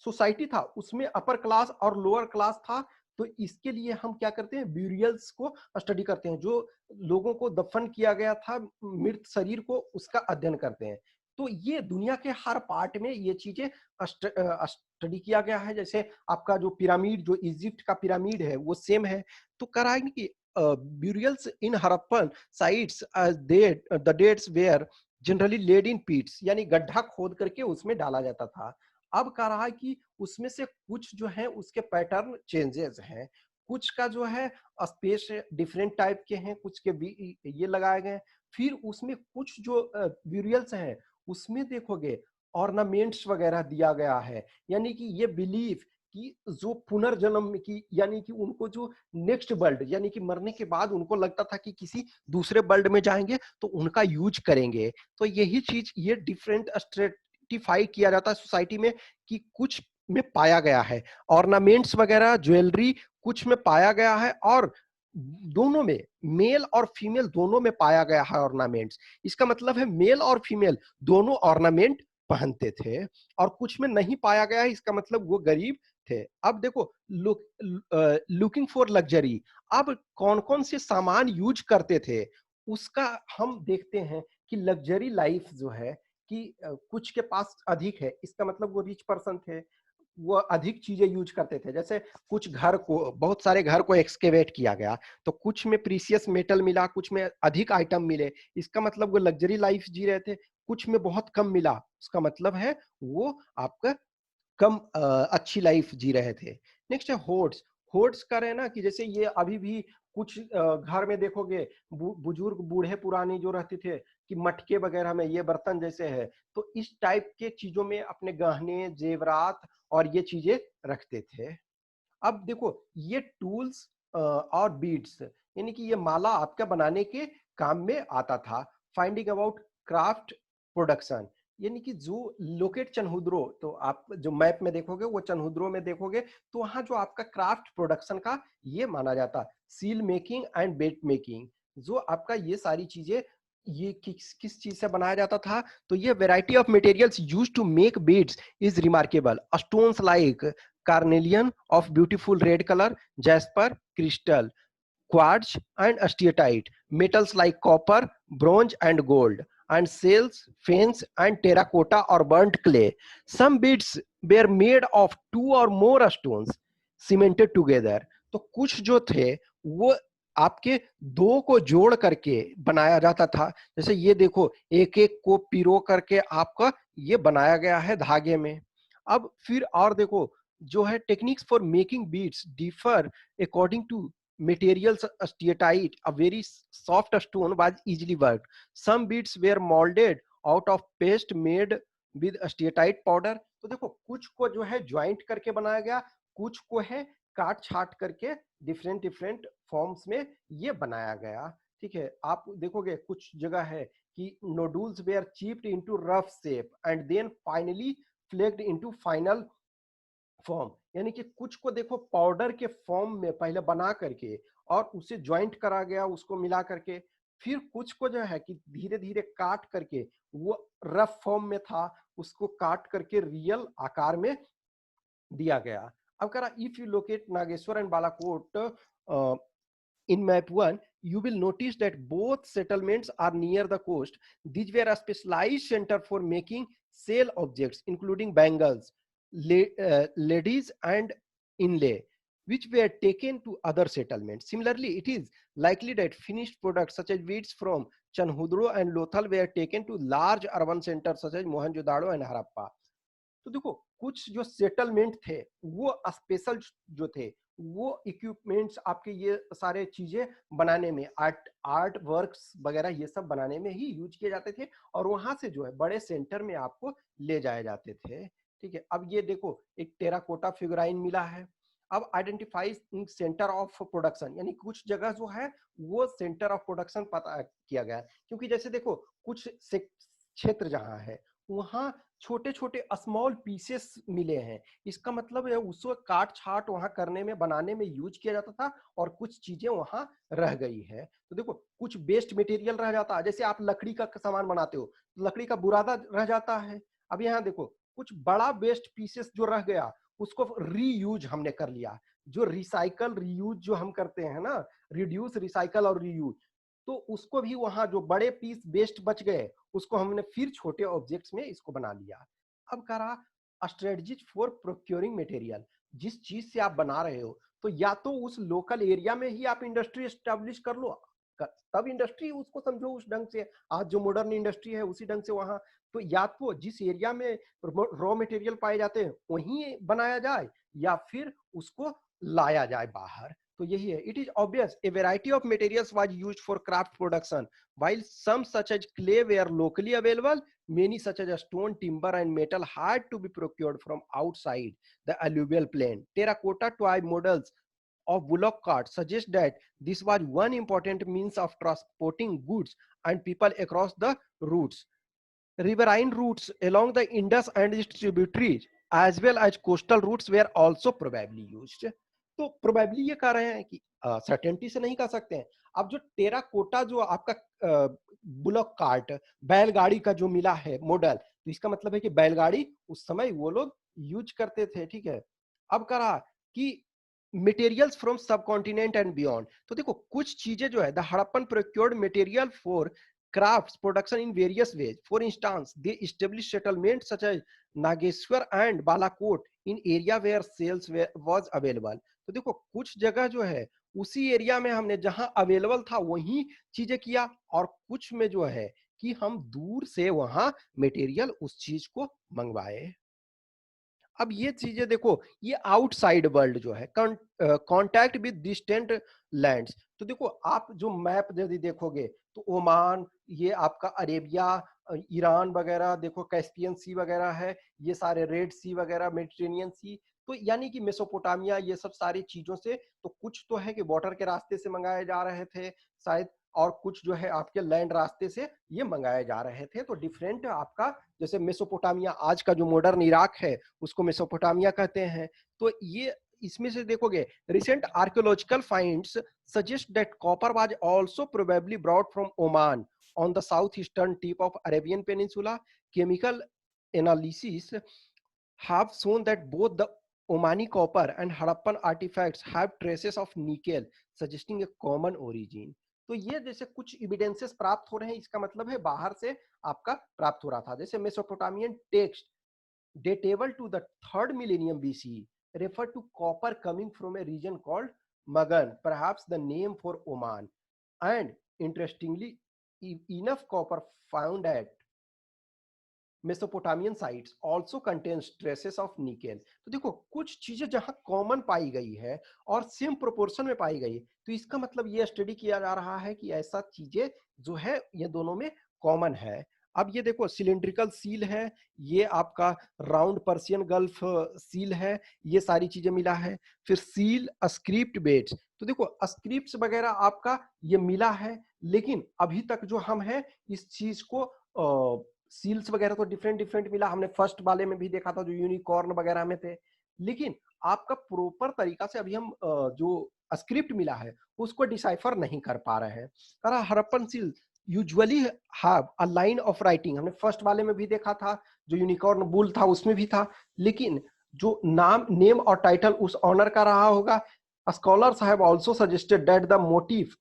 सोसाइटी था उसमें अपर क्लास और लोअर क्लास था। तो इसके लिए हम क्या करते हैं, ब्यूरियल्स को स्टडी करते हैं, जो लोगों को दफन किया गया था मृत शरीर को उसका अध्ययन करते हैं। तो ये दुनिया के हर पार्ट में ये चीजें स्टडी किया गया है। जैसे आपका जो पिरामिड, जो इजिप्ट का पिरामिड है वो सेम है। तो कह रहा है कि burials in Harappan sites the dead were generally laid in pits, यानी गड्ढा खोद करके उसमें डाला जाता था। अब कह रहा है कि उसमें से कुछ जो है उसके पैटर्न चेंजेस हैं, कुछ का जो है स्पेस डिफरेंट टाइप के हैं, कुछ के भी ये लगाए गए हैं। फिर उसमें कुछ जो ब्यूरियल्स हैं, उसमें देखोगे ऑर्नामेंट्स वगैरह दिया गया है, यानी कि ये बिलीफ कि जो पुनर्जन्म की, यानी कि उनको जो नेक्स्ट वर्ल्ड, यानी कि मरने के बाद उनको लगता था कि किसी दूसरे वर्ल्ड में जाएंगे तो उनका यूज करेंगे। तो यही चीज ये डिफरेंट स्ट्रेटिफाई किया जाता है सोसाइटी में, कि कुछ में पाया गया है ऑर्नामेंट्स वगैरह, ज्वेलरी कुछ में पाया गया है, और दोनों में, मेल और फीमेल दोनों में पाया गया है ऑर्नामेंट्स। इसका मतलब है मेल और फीमेल दोनों ऑर्नामेंट पहनते थे, और कुछ में नहीं पाया गया है, इसका मतलब वो गरीब थे। अब देखो लुकिंग फॉर लग्जरी, अब कौन कौन से सामान यूज करते थे उसका हम देखते हैं कि लग्जरी लाइफ जो है कि कुछ के पास अधिक है, इसका मतलब वो रिच पर्सन थे, वो अधिक चीजें यूज करते थे। जैसे कुछ घर को, बहुत सारे घर को एक्सकेवेट किया गया, तो कुछ में प्रीसियस मेटल मिला, कुछ में अधिक आइटम मिले, इसका मतलब वो लग्जरी लाइफ जी रहे थे। कुछ में बहुत कम मिला, उसका मतलब है वो आपका कम अच्छी लाइफ जी रहे थे। नेक्स्ट है होर्ड्स। होर्ड्स का रहना कि जैसे ये अभी भी कुछ घर में देखोगे, बुजुर्ग बूढ़े पुरानी जो रहते थे कि मटके वगैरह में ये बर्तन जैसे है, तो इस टाइप के चीजों में अपने गहने जेवरात और ये चीजें रखते थे। अब देखो ये टूल्स और बीड्स, यानी कि ये माला आपका बनाने के काम में आता था। फाइंडिंग अबाउट क्राफ्ट प्रोडक्शन, यानी कि जो लोकेट चनहुद्रो, तो आप जो मैप में देखोगे वो चनहुद्रो में देखोगे, तो वहां जो आपका क्राफ्ट प्रोडक्शन का ये माना जाता। Seal making and bead making, जो आपका ये सारी चीजें ये किस किस चीज से बनाया जाता था, तो ये variety of materials used to make beads is remarkable. Stones like carnelian of beautiful red color, jasper, crystal, quartz and steatite, metals like copper, bronze and gold, and shells, fence and terracotta or burnt clay. Some beads were made of two or more stones cemented together. तो कुछ जो थे वो आपके दो को जोड़ करके बनाया जाता था। जैसे ये देखो, एक एक को पिरो करके आपका ये बनाया गया है धागे में। अब फिर और देखो, जो है techniques for making beads differ according to materials. Steatite, a very soft stone, was easily worked. Some beads were molded out of paste made with steatite powder. तो देखो कुछ को जो है ज्वाइंट करके बनाया गया, कुछ को है काट छाट करके डिफरेंट डिफरेंट फॉर्म्स में ये बनाया गया। ठीक है, आप देखोगे कुछ जगह है कि nodules were chipped into rough shape and then finally flaked into final form, यानी कि कुछ को देखो पाउडर के फॉर्म में पहले बना करके और उसे ज्वाइंट करा गया, उसको मिला करके। फिर कुछ को जो है कि धीरे धीरे काट करके वो रफ फॉर्म में था, उसको काट करके रियल आकार में दिया गया। अब करा if you locate Nageshwar and Balakot in map 1, you will notice that both settlements are near the coast. These were a specialized center for making sale objects, including bangles, ladies, and inlay, which were taken to other settlements. Similarly, it is likely that finished products such as beads from Chanhudro and Lothal were taken to large urban centers such as Mohenjo-daro and Harappa. तो देखो कुछ जो settlement थे वो special जो थे, वो equipments आपके ये सारे चीजें बनाने में, आर्ट आर्ट वर्क्स वगैरह ये सब बनाने में ही यूज किए जाते थे, और वहां से जो है बड़े सेंटर में आपको ले जाए जाते थे। ठीक है, अब ये देखो एक टेराकोटा फिगराइन मिला है। अब आइडेंटिफाई सेंटर ऑफ प्रोडक्शन, यानी कुछ जगह जो है वो सेंटर ऑफ प्रोडक्शन पता किया गया है, क्योंकि जैसे देखो कुछ क्षेत्र जहां है वहां छोटे छोटे स्मॉल पीसेस मिले हैं, इसका मतलब है उसको काट छाट वहां करने में बनाने में यूज किया जाता था, और कुछ चीजें वहां रह गई है। तो देखो कुछ बेस्ट मटेरियल रह जाता है, जैसे आप लकड़ी का सामान बनाते हो, लकड़ी का बुरादा रह जाता है। अब यहाँ देखो कुछ बड़ा बेस्ट पीसेस जो रह गया उसको रीयूज हमने कर लिया। जो रिसाइकल रीयूज जो हम करते हैं ना, रिड्यूस रिसाइकल और रीयूज, तो उसको भी वहां जो बड़े पीस बेस्ट बच गए उसको हमने फिर छोटे ऑब्जेक्ट्स में इसको बना लिया। अब करा स्ट्रेटजीज फॉर प्रोक्योरिंग मटेरियल, जिस चीज से आप बना रहे हो तो या तो उस लोकल एरिया में ही आप इंडस्ट्री एस्टेब्लिश कर लो, तब इंडस्ट्री उसको समझो उस ढंग से, आज जो मॉडर्न इंडस्ट्री है उसी ढंग से वहां, तो या तो जिस एरिया में रॉ मटेरियल पाए जाते हैं वहीं बनाया जाए, या फिर उसको लाया जाए बाहर। तो यही है, it is obvious a variety of materials was used for craft production while some such as clay were locally available, many such as stone, timber and metal had to be procured from outside the alluvial plain. Terracotta toy models of bullock carts suggest that this was one important means of transporting goods and people across the routes. Riverine routes along the Indus and its tributaries as well as coastal routes were also probably used. तो probably ये कह रहे हैं कि certainty से नहीं कह सकते हैं। अब जो टेराकोटा जो आपका बुलक कार्ट बैलगाड़ी का जो मिला है मॉडल, तो इसका मतलब है कि बैलगाड़ी उस समय वो लोग यूज करते थे, ठीक है। अब कह रहा कि मटेरियल्स फ्रॉम सब कॉन्टिनेंट एंड बियॉन्ड, तो देखो कुछ चीजें जो है the Harappan procured material for crafts production in various ways. For instance, they established settlements such as Nageshwar and Balakot in area where sales was available. तो देखो कुछ जगह जो है उसी एरिया में हमने जहां अवेलेबल था वही चीजें किया, और कुछ में जो है कि हम दूर से वहां मटेरियल उस चीज को मंगवाए। अब ये चीजें देखो, ये आउटसाइड वर्ल्ड जो है कांटेक्ट विद डिस्टेंट लैंड्स, तो देखो आप जो मैप यदि देखोगे तो ओमान, ये आपका अरेबिया, ईरान वगैरह देखो, कैस्पियन सी वगैरह है, ये सारे रेड सी वगैरह, मेडिटेरेनियन सी, तो यानी कि मेसोपोटामिया, ये सब सारी चीजों से, तो कुछ तो है कि वाटर के रास्ते से मंगाए जा रहे थे शायद, और कुछ जो है आपके लैंड रास्ते से ये मंगाए जा रहे थे। तो डिफरेंट आपका, जैसे मेसोपोटामिया, आज का जो मॉडर्न इराक है उसको मेसोपोटामिया कहते हैं। तो ये इसमें से देखोगे recent archaeological finds suggest that copper was also probably brought from Oman on the south eastern tip of Arabian peninsula. Chemical analysis have shown that both the Omani copper and Harappan artifacts have traces of nickel, suggesting a common origin. तो ये जैसे कुछ evidences प्राप्त हो रहे हैं, इसका मतलब है बाहर से आपका प्राप्त हो रहा था। जैसे Mesopotamian text datable to the third millennium BC refer to copper coming from a region called Magan, perhaps the name for Oman. And interestingly, enough copper found at Mesopotamian sites also contains traces of nickel. तो देखो कुछ चीजें जहां common पाई गई है और same proportion में पाई गई, तो इसका मतलब ये स्टडी किया जा रहा है कि ऐसा चीजें जो है ये दोनों में कॉमन है। अब ये देखो सिलिंड्रिकल सील है, ये आपका राउंड पर्सियन गल्फ सील है, ये सारी चीजें मिला है। फिर सील स्क्रिप्ट बेड्स, तो देखो स्क्रिप्ट्स वगैरह आपका ये मिला है, लेकिन अभी तक जो हम है इस चीज को सील्स वगैरह तो डिफरेंट डिफरेंट मिला, हमने फर्स्ट वाले में भी देखा था जो यूनिकॉर्न वगैरह में थे, लेकिन आपका प्रॉपर तरीका से अभी हम जो स्क्रिप्ट मिला है उसको डिसाइफर नहीं कर पा रहे हैं। करा Harappan seal usually have a line of writing, हमने फर्स्ट वाले में भी देखा था, जो यूनिकॉर्न बुल था उसमें भी था, लेकिन जो नाम नेम और टाइटल उस ऑनर का रहा होगा। Scholars have also suggested that the motive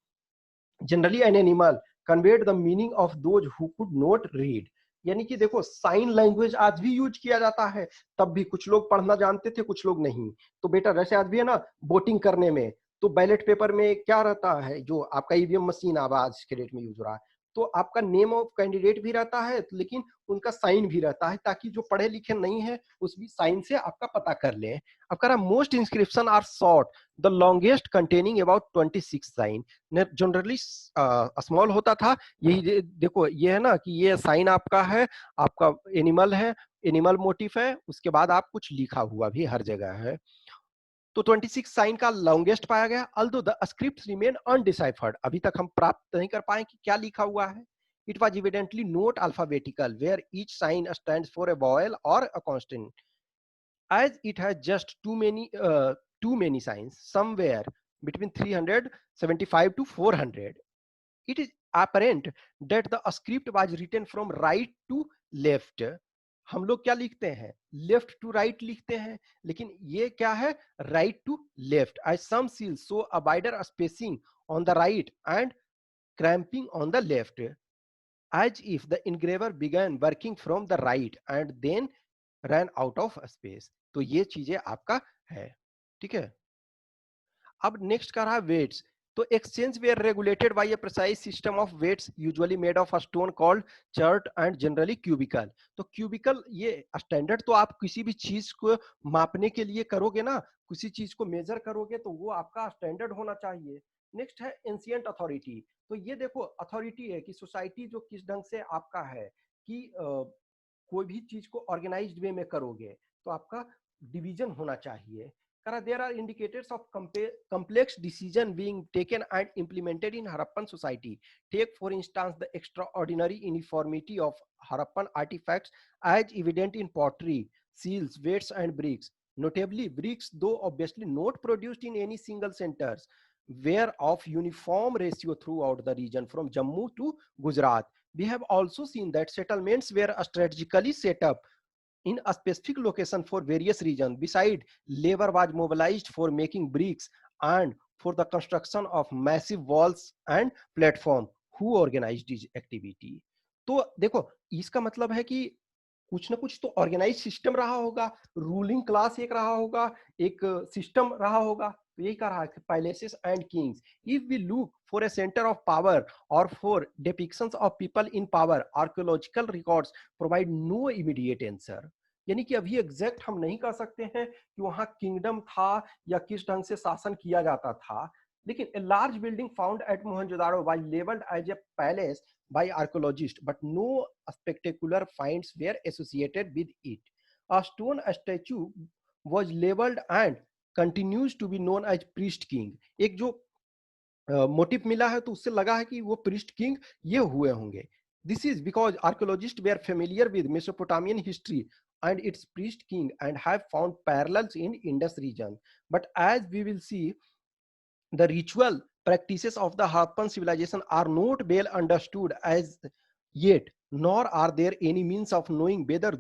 generally an animal conveyed the meaning of those who could not read. यानी कि देखो साइन लैंग्वेज आज भी यूज किया जाता है, तब भी कुछ लोग पढ़ना जानते थे कुछ लोग नहीं। तो बेटा जैसे आज भी है ना वोटिंग करने में, तो बैलेट पेपर में क्या रहता है, जो आपका ईवीएम मशीन अब आज के डेट में यूज हो रहा है, तो आपका नेम ऑफ कैंडिडेट भी रहता है, लेकिन उनका साइन भी रहता है, ताकि जो पढ़े लिखे नहीं है उस भी साइन से आपका पता कर ले। अब कह रहा most inscription are short, the longest containing about 26 sign, generally small होता था। यही देखो ये है ना कि ये साइन आपका है, आपका एनिमल है, एनिमल मोटिव है, उसके बाद आप कुछ लिखा हुआ भी हर जगह है। तो 26 साइन का लॉन्गेस्ट पाया गया, अल्दो द स्क्रिप्ट्स रिमेन अनडिसाइफर्ड, अभी तक हम प्राप्त नहीं कर पाए कि क्या लिखा हुआ है। It was evidently not alphabetical where each sign stands for a vowel और a consonant, as it has just too many signs somewhere between 375 to 400. It is apparent that the script was written from right to left. हम लोग क्या लिखते हैं, left to right लिखते हैं, लेकिन ये क्या है, right to left. as some seals show a wider spacing on the right and cramping on the left, as if the engraver began working from the right and then ran out of space। तो ये चीजें आपका है, ठीक है। अब next का रहा वेट्स। तो exchange were regulated by a precise system of weights usually made of a stone called chert and generally cubical. तो cubical ये स्टैंडर्ड तो आप किसी भी चीज को मापने के लिए करोगे ना, किसी चीज को मेजर करोगे तो वो आपका स्टैंडर्ड होना चाहिए. नेक्स्ट है एंशिएंट अथॉरिटी. तो ये देखो अथॉरिटी है कि सोसाइटी जो किस ढंग से आपका है कि कोई भी चीज को ऑर्गेनाइज्ड वे में करोगे तो आपका डिवीजन होना चाहिए. There are indicators of complex decision being taken and implemented in Harappan society. Take for instance the extraordinary uniformity of Harappan artifacts as evident in pottery, seals, weights and bricks. Notably, bricks, though obviously not produced in any single centers, were of uniform ratio throughout the region from Jammu to Gujarat. We have also seen that settlements were strategically set up in a specific location for various reasons. Besides, labor was mobilized for making bricks and for the construction of massive walls and platform. Who organized this activity? तो देखो इसका मतलब है कि कुछ ना कुछ तो ऑर्गेनाइज सिस्टम रहा होगा, रूलिंग क्लास एक रहा होगा, एक सिस्टम रहा होगा. तो यही कह रहा है कि palaces and kings. If we look for a centre of power और for depictions of people in power, archaeological records provide no immediate answer. यानी कि अभी एग्जैक्ट हम नहीं कह सकते हैं कि वहां किंगडम था या किस ढंग से शासन किया जाता था. लेकिन a large building found at Mohenjo-daro was labeled as a palace by archaeologists, but no spectacular finds were associated with it. A stone statue was labeled and continues to be known as priest king. एक जो motive मिला है तो उससे लगा है कि वो priest king ये हुए होंगे. This is because archaeologists were familiar with Mesopotamian history and its priest king and have found parallels in Indus region. But as we will see, the ritual practices of the Harappan civilization are not well understood as yet, nor are there any means of knowing whether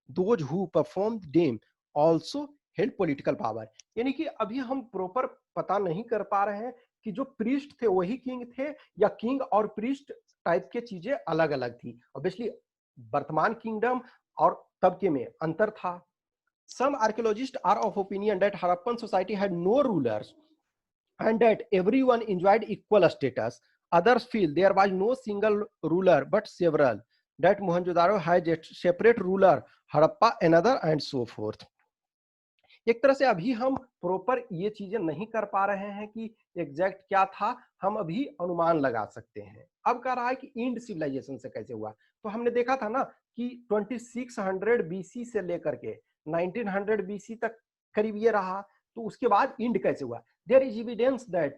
those who performed them also held political power. यानी कि अभी हम proper पता नहीं कर पा रहे हैं कि जो प्रीस्ट थे वही किंग थे या किंग और प्रीस्ट टाइप के चीजें अलग अलग थी. ऑब्वियसली वर्तमान किंगडम और तब के में अंतर था. Some archaeologists are of opinion that Harappan society had no rulers and that everyone enjoyed equal status. Others feel there was no single ruler but several, that Mohenjo-daro had a separate ruler, Harappa another, and so forth. एक तरह से अभी हम proper ये चीजें नहीं कर पा रहे हैं कि एग्जैक्ट क्या था, हम अभी अनुमान लगा सकते हैं. अब कह रहा है कि इंड सिविलाइजेशन से कैसे हुआ. तो हमने देखा था ना कि 2600 बीसी से लेकर के 1900 बीसी तक करीब ये रहा. तो उसके बाद इंड कैसे हुआ. There is evidence that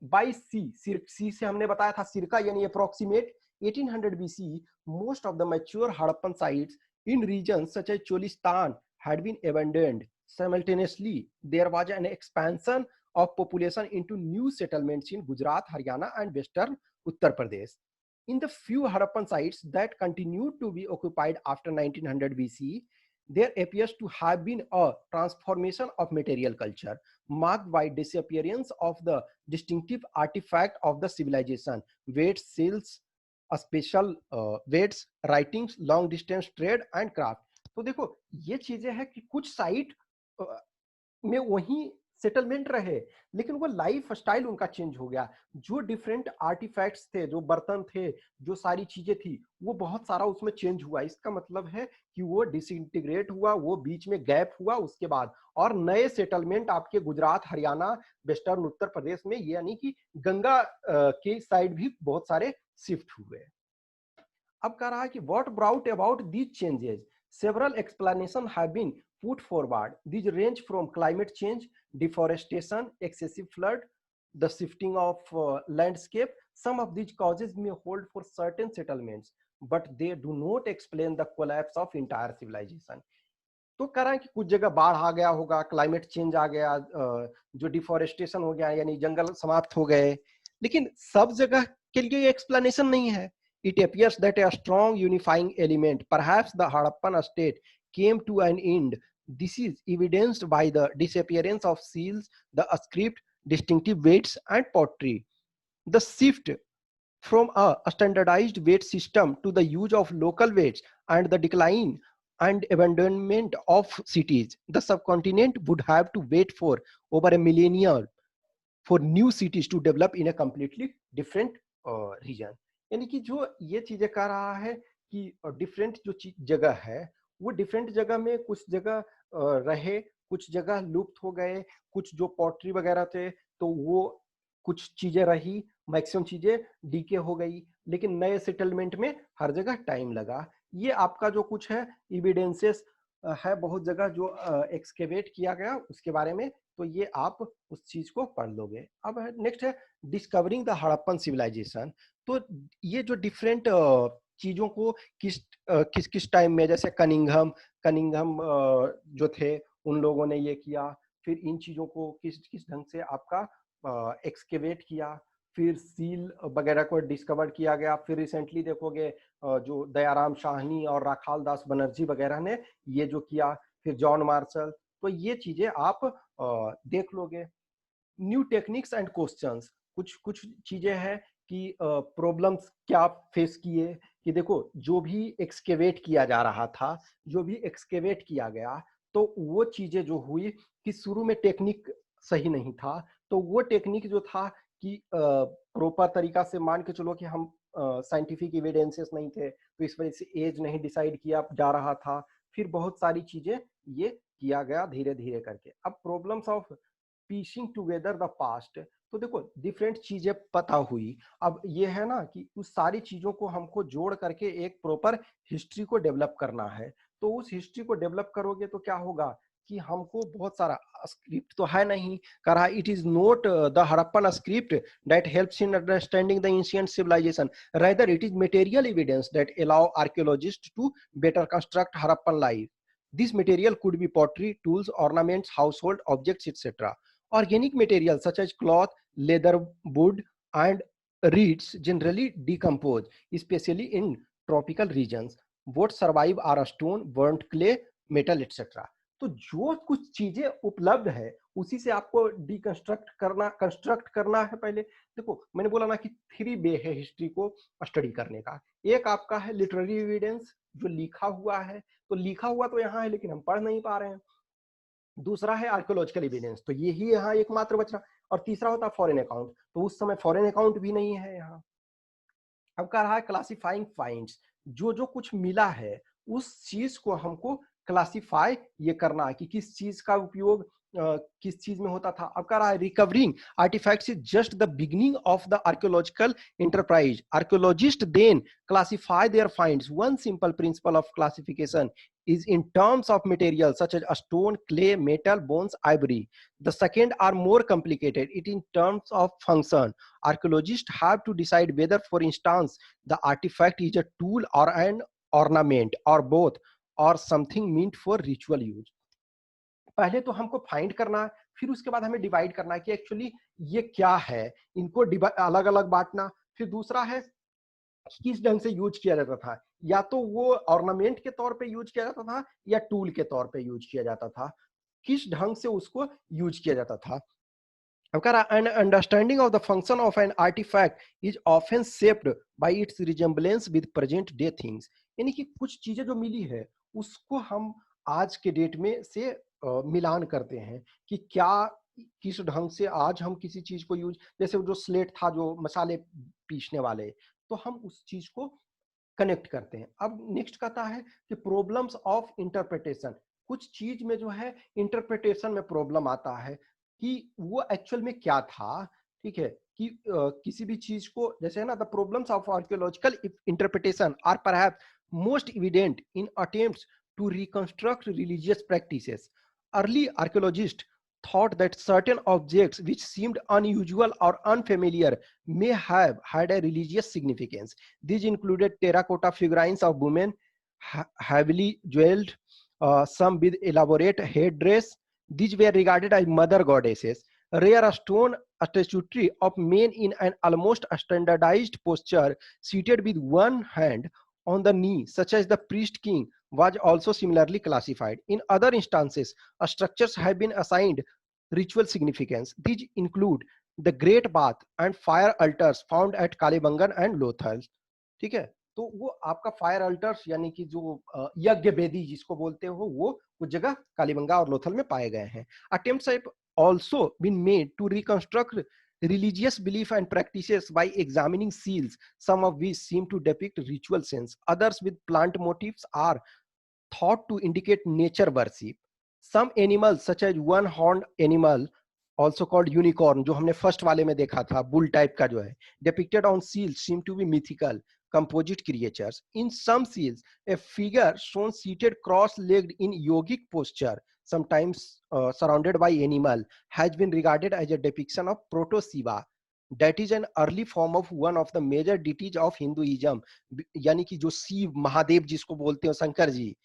by C से हमने बताया था सिरका यानी approximate 1800 BC most of the mature Harappan sites in regions such as Cholistan had been abandoned. Simultaneously, there was an expansion of population into new settlements in Gujarat, Haryana, and western Uttar Pradesh. In the few Harappan sites that continued to be occupied after 1900 BC, there appears to have been a transformation of material culture, marked by disappearance of the distinctive artifact of the civilization, weights, seals, special weights, writings, long distance trade and craft. तो देखो ये चीजें हैं कि कुछ site में वही settlement रहे लेकिन वो लाइफ स्टाइल उनका चेंज हो गया. जो डिफरेंट आर्टिफैक्ट्स थे, जो बर्तन थे, जो सारी चीजें थी, वो बहुत सारा उसमें चेंज हुआ. इसका मतलब है कि वो डिसइंटीग्रेट हुआ, वो बीच में गैप हुआ उसके बाद, और नए सेटलमेंट आपके गुजरात, हरियाणा, वेस्टर्न उत्तर प्रदेश में यानी कि गंगा के साइड भी बहुत सारे शिफ्ट हुए. अब कह रहा है कि what brought about these changes? Several explanations have been put forward. These range from climate change, deforestation, excessive flood, the shifting of landscape. Some of these causes may hold for certain settlements, but they do not explain the collapse of entire civilization. तो कह रहा है कि कुछ जगह बाढ़ आ गया होगा, क्लाइमेट चेंज आ गया, जो डिफोरेस्टेशन हो गया यानी जंगल समाप्त हो गए, लेकिन सब जगह के लिए एक्सप्लेनेशन नहीं है. It appears that a strong unifying element, perhaps the Harappan state, came to an end. This is evidenced by the disappearance of seals, the script, distinctive weights, and pottery. The shift from a standardized weight system to the use of local weights and the decline and abandonment of cities. The subcontinent would have to wait for over a millennium for new cities to develop in a completely different region. यानी कि जो ये चीजें कह रहा है कि different जो जगह है वो डिफरेंट जगह में कुछ जगह रहे, कुछ जगह लुप्त हो गए, कुछ जो पॉटरी वगैरह थे तो वो कुछ चीजें रही, मैक्सिमम चीजें डीके हो गई, लेकिन नए सेटलमेंट में हर जगह टाइम लगा। ये आपका जो कुछ है इविडेंसेस है बहुत जगह जो एक्सकेवेट किया गया उसके बारे में, तो ये आप उस चीज को पढ़ लोगे। अब नेक्स्ट है डिस्कवरिंग द हड़प्पन सिविलाइजेशन। तो ये जो डिफरेंट चीजों को किस किस टाइम में, जैसे कनिंघम कनिंघम जो थे उन लोगों ने ये किया, फिर इन चीजों को किस किस ढंग से आपका एक्सकेवेट किया, फिर सील वगैरह को डिस्कवर किया गया, फिर रिसेंटली देखोगे जो दयाराम शाहनी और राखाल दास बनर्जी वगैरह ने ये जो किया, फिर जॉन मार्शल, तो ये चीजें आप देख लोगे। न्यू टेक्निक्स एंड क्वेश्चंस, कुछ कुछ चीजें हैं कि प्रॉब्लम्स क्या फेस किए, कि देखो जो भी एक्सकेवेट किया जा रहा था, जो भी एक्सकेवेट किया गया, तो वो चीजें जो हुई कि शुरू में टेक्निक सही नहीं था, तो वो टेक्निक जो था कि प्रॉपर तरीका से मान के चलो कि हम साइंटिफिक एविडेंसेस नहीं थे, तो इस वजह से एज नहीं डिसाइड किया जा रहा था, फिर बहुत सारी चीजें ये किया गया धीरे धीरे करके। अब problems of piecing together the past, तो देखो डिफरेंट चीजें पता हुई। अब ये है ना कि उस सारी चीजों को हमको जोड़ करके एक प्रॉपर हिस्ट्री को डेवलप करना है, तो उस हिस्ट्री को डेवलप करोगे तो क्या होगा कि हमको बहुत सारा स्क्रिप्ट तो है नहीं, कहा it is not the Harappan script that helps in understanding the ancient civilisation, rather it is material evidence that allow archaeologists to better construct Harappan life. This material could be pottery, tools, ornaments, household objects, etc. Organic materials such as cloth, leather, wood, and reeds generally decompose, especially in tropical regions. What survive are stone, burnt clay, metal, etc. तो जो कुछ चीजें उपलब्ध है उसी से आपको construct करना है। पहले देखो मैंने बोला ना कि 3 वे है हिस्ट्री को स्टडी करने का। एक आपका है लिटरेरी एविडेंस, जो लिखा हुआ है, तो लिखा हुआ तो यहाँ है लेकिन हम पढ़ नहीं पा रहे हैं। दूसरा है आर्कियोलॉजिकल एविडेंस, तो ये ही यहाँ एकमात्र बच रहा। और तीसरा होता है फॉरेन अकाउंट, तो उस समय फॉरेन अकाउंट भी नहीं है यहाँ। अब कह रहा है क्लासिफाइंग फाइंड्स, जो जो कुछ मिला है उस चीज को हमको क्लासिफाई ये करना है कि किस चीज का उपयोग किस चीज में होता था। अब कह रहा है recovering artefacts is just the beginning of the archaeological enterprise. Archaeologists then classify their finds. One simple principle of classification is in terms of materials such as a stone, clay, metal, bones, ivory. The second are more complicated. It in terms of function. Archaeologists have to decide whether, for instance, the artifact is a tool or an ornament or both, or something meant for ritual use. पहले तो हमको find करना है, फिर उसके बाद हमें divide करना है कि एक्चुअली ये क्या है, इनको अलग अलग बांटना। फिर दूसरा है किस ढंग से यूज किया जाता था, या तो वो ऑर्नामेंट के तौर पे यूज किया जाता था या टूल के तौर पे यूज किया जाता था, किस ढंग से उसको यूज किया जाता था। अब कह रहा an understanding of the function of an artefact is often shaped by its resemblance with present day things. यानी कि कुछ चीजें जो मिली है उसको हम आज के डेट में से मिलान करते हैं कि क्या किस ढंग से आज हम किसी चीज को यूज, जैसे जो स्लेट था जो मसाले पीसने वाले, तो हम उस चीज को कनेक्ट करते हैं। अब नेक्स्ट कहता है कि प्रॉब्लम्स ऑफ इंटरप्रिटेशन, कुछ चीज में जो है इंटरप्रिटेशन में प्रॉब्लम आता है कि वो एक्चुअल में क्या था। ठीक है कि किसी भी चीज को जैसे है ना, the problems of archaeological interpretation are perhaps most evident in attempts to reconstruct religious practices. Early archaeologist thought that certain objects which seemed unusual or unfamiliar may have had a religious significance. These included terracotta figurines of women, heavily jeweled, some with elaborate headdress. These were regarded as mother goddesses. Rare stone statuary of men in an almost standardized posture, seated with one hand on the knee, such as the priest king, was also similarly classified. In other instances, structures have been assigned ritual significance. These include the Great Bath and fire altars found at Kalibangan and Lothal. ठीक है, तो वो आपका fire altars यानी कि जो यज्ञ वेदी जिसको बोलते हो वो जगह कालीबंगा और लोथल में पाए गए हैं। Attempts also been made to reconstruct religious belief and practices by examining seals, some of which seem to depict ritual scenes. Others with plant motifs are thought to indicate nature worship. Some animals, such as one horned animal, also called unicorn, जो हमने first वाले में देखा था, bull type का जो है, depicted on seals seem to be mythical, composite creatures. In some seals, a figure shown seated cross-legged in yogic posture, sometimes surrounded by animal, has been regarded as a depiction of Proto-Shiva. That is an early form of one of the major deities of Hinduism. यानी कि जो शिव महादेव जिसको बोलते हो शंकर जी,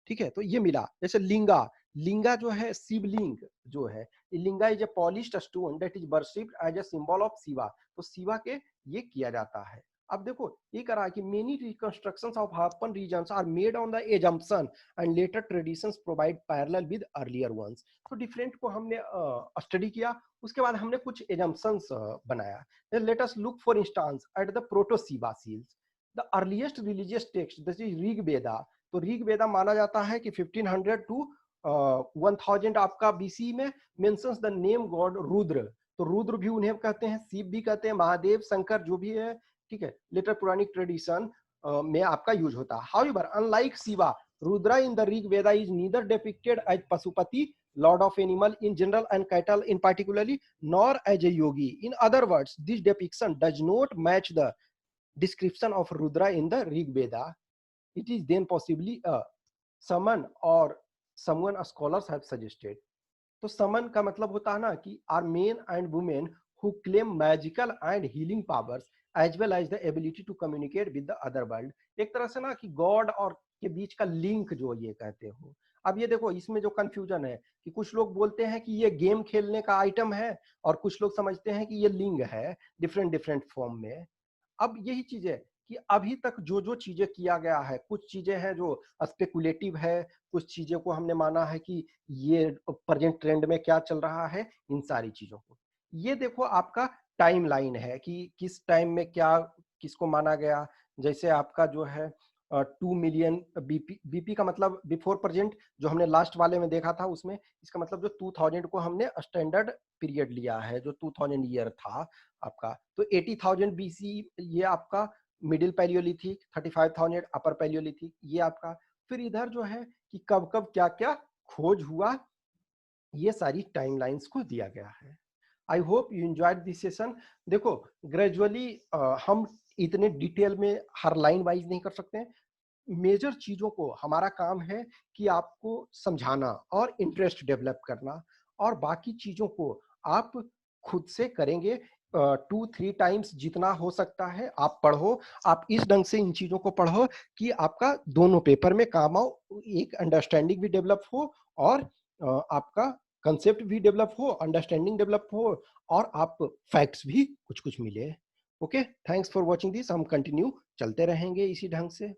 ठीक है, तो ये मिला। जैसे लिंगा, लिंगा जो है शिवलिंग जो है, linga is a polished stone that is worshipped as a symbol of Shiva, तो शिवा के ये किया जाता है। अब देखो ये करा कि many reconstructions of Harappan regions are made on the assumption and later traditions provide parallel with earlier ones. तो डिफरेंट को हमने स्टडी किया, उसके बाद हमने कुछ एजम्पशंस बनाया। Let us look for instance at the proto Shiva seals. The earliest religious text this is Rig Veda, तो ऋग वेदा माना जाता है कि 1500 टू 1000 आपका बीसी में mentions the name God Rudra, तो रुद्र भी उन्हें कहते हैं, शिव भी कहते हैं, महादेव, शंकर जो भी है, ठीक है, लेटर पुरानिक ट्रेडिशन में आपका यूज होता है। However unlike Shiva, Rudra in the Rig Veda is neither depicted as Pashupati, lord of animal in general and cattle in particularly, nor as a yogi. In other words, this depiction does not match the description of Rudra in the Rig Veda. It is then possibly a summon or someone scholars have suggested. तो summon का मतलब होता है ना कि are men and women who claim magical and healing powers as well as the ability to communicate with the other world. एक तरह से ना कि गॉड और के बीच का लिंक जो ये कहते हो। अब ये देखो इसमें जो कंफ्यूजन है कि कुछ लोग बोलते हैं कि ये गेम खेलने का आइटम है और कुछ लोग समझते हैं कि ये लिंग है डिफरेंट डिफरेंट फॉर्म में। अब यही चीज है कि अभी तक जो जो चीजें किया गया है, कुछ चीजें हैं जो स्पेकुलेटिव है, कुछ चीजों को हमने माना है कि ये प्रेजेंट ट्रेंड में क्या चल रहा है, इन सारी चीजों को। ये देखो आपका टाइम लाइन है कि किस टाइम में क्या किसको माना गया। जैसे आपका जो है 2 मिलियन बीपी, बीपी का मतलब बिफोर प्रेजेंट, जो हमने लास्ट वाले में देखा था उसमें, इसका मतलब जो 2000 को हमने स्टैंडर्ड पीरियड लिया है, जो 2000 ईयर था आपका। तो 80,000 बीसी ये आपका मिडिल पैलियोलिथिक, 35,000 अपर पैलियोलिथिक ये आपका। फिर इधर जो है कि कब कब क्या क्या खोज हुआ, ये सारी टाइमलाइंस को दिया गया है। I hope you enjoyed this session. देखो ग्रेजुअली हम इतने डिटेल में हर लाइन वाइज नहीं कर सकते हैं। मेजर चीजों को हमारा काम है कि आपको समझाना और इंटरेस्ट डेवलप करना, और बाकी चीजों को आप खुद से करेंगे। 2-3 टाइम्स जितना हो सकता है आप पढ़ो, आप इस ढंग से इन चीजों को पढ़ो कि आपका दोनों पेपर में काम आओ, एक अंडरस्टैंडिंग भी डेवलप हो और आपका कंसेप्ट भी डेवलप हो, अंडरस्टैंडिंग डेवलप हो, और आप फैक्ट्स भी कुछ कुछ मिले। Okay, thanks for watching this. हम कंटिन्यू चलते रहेंगे इसी ढंग से।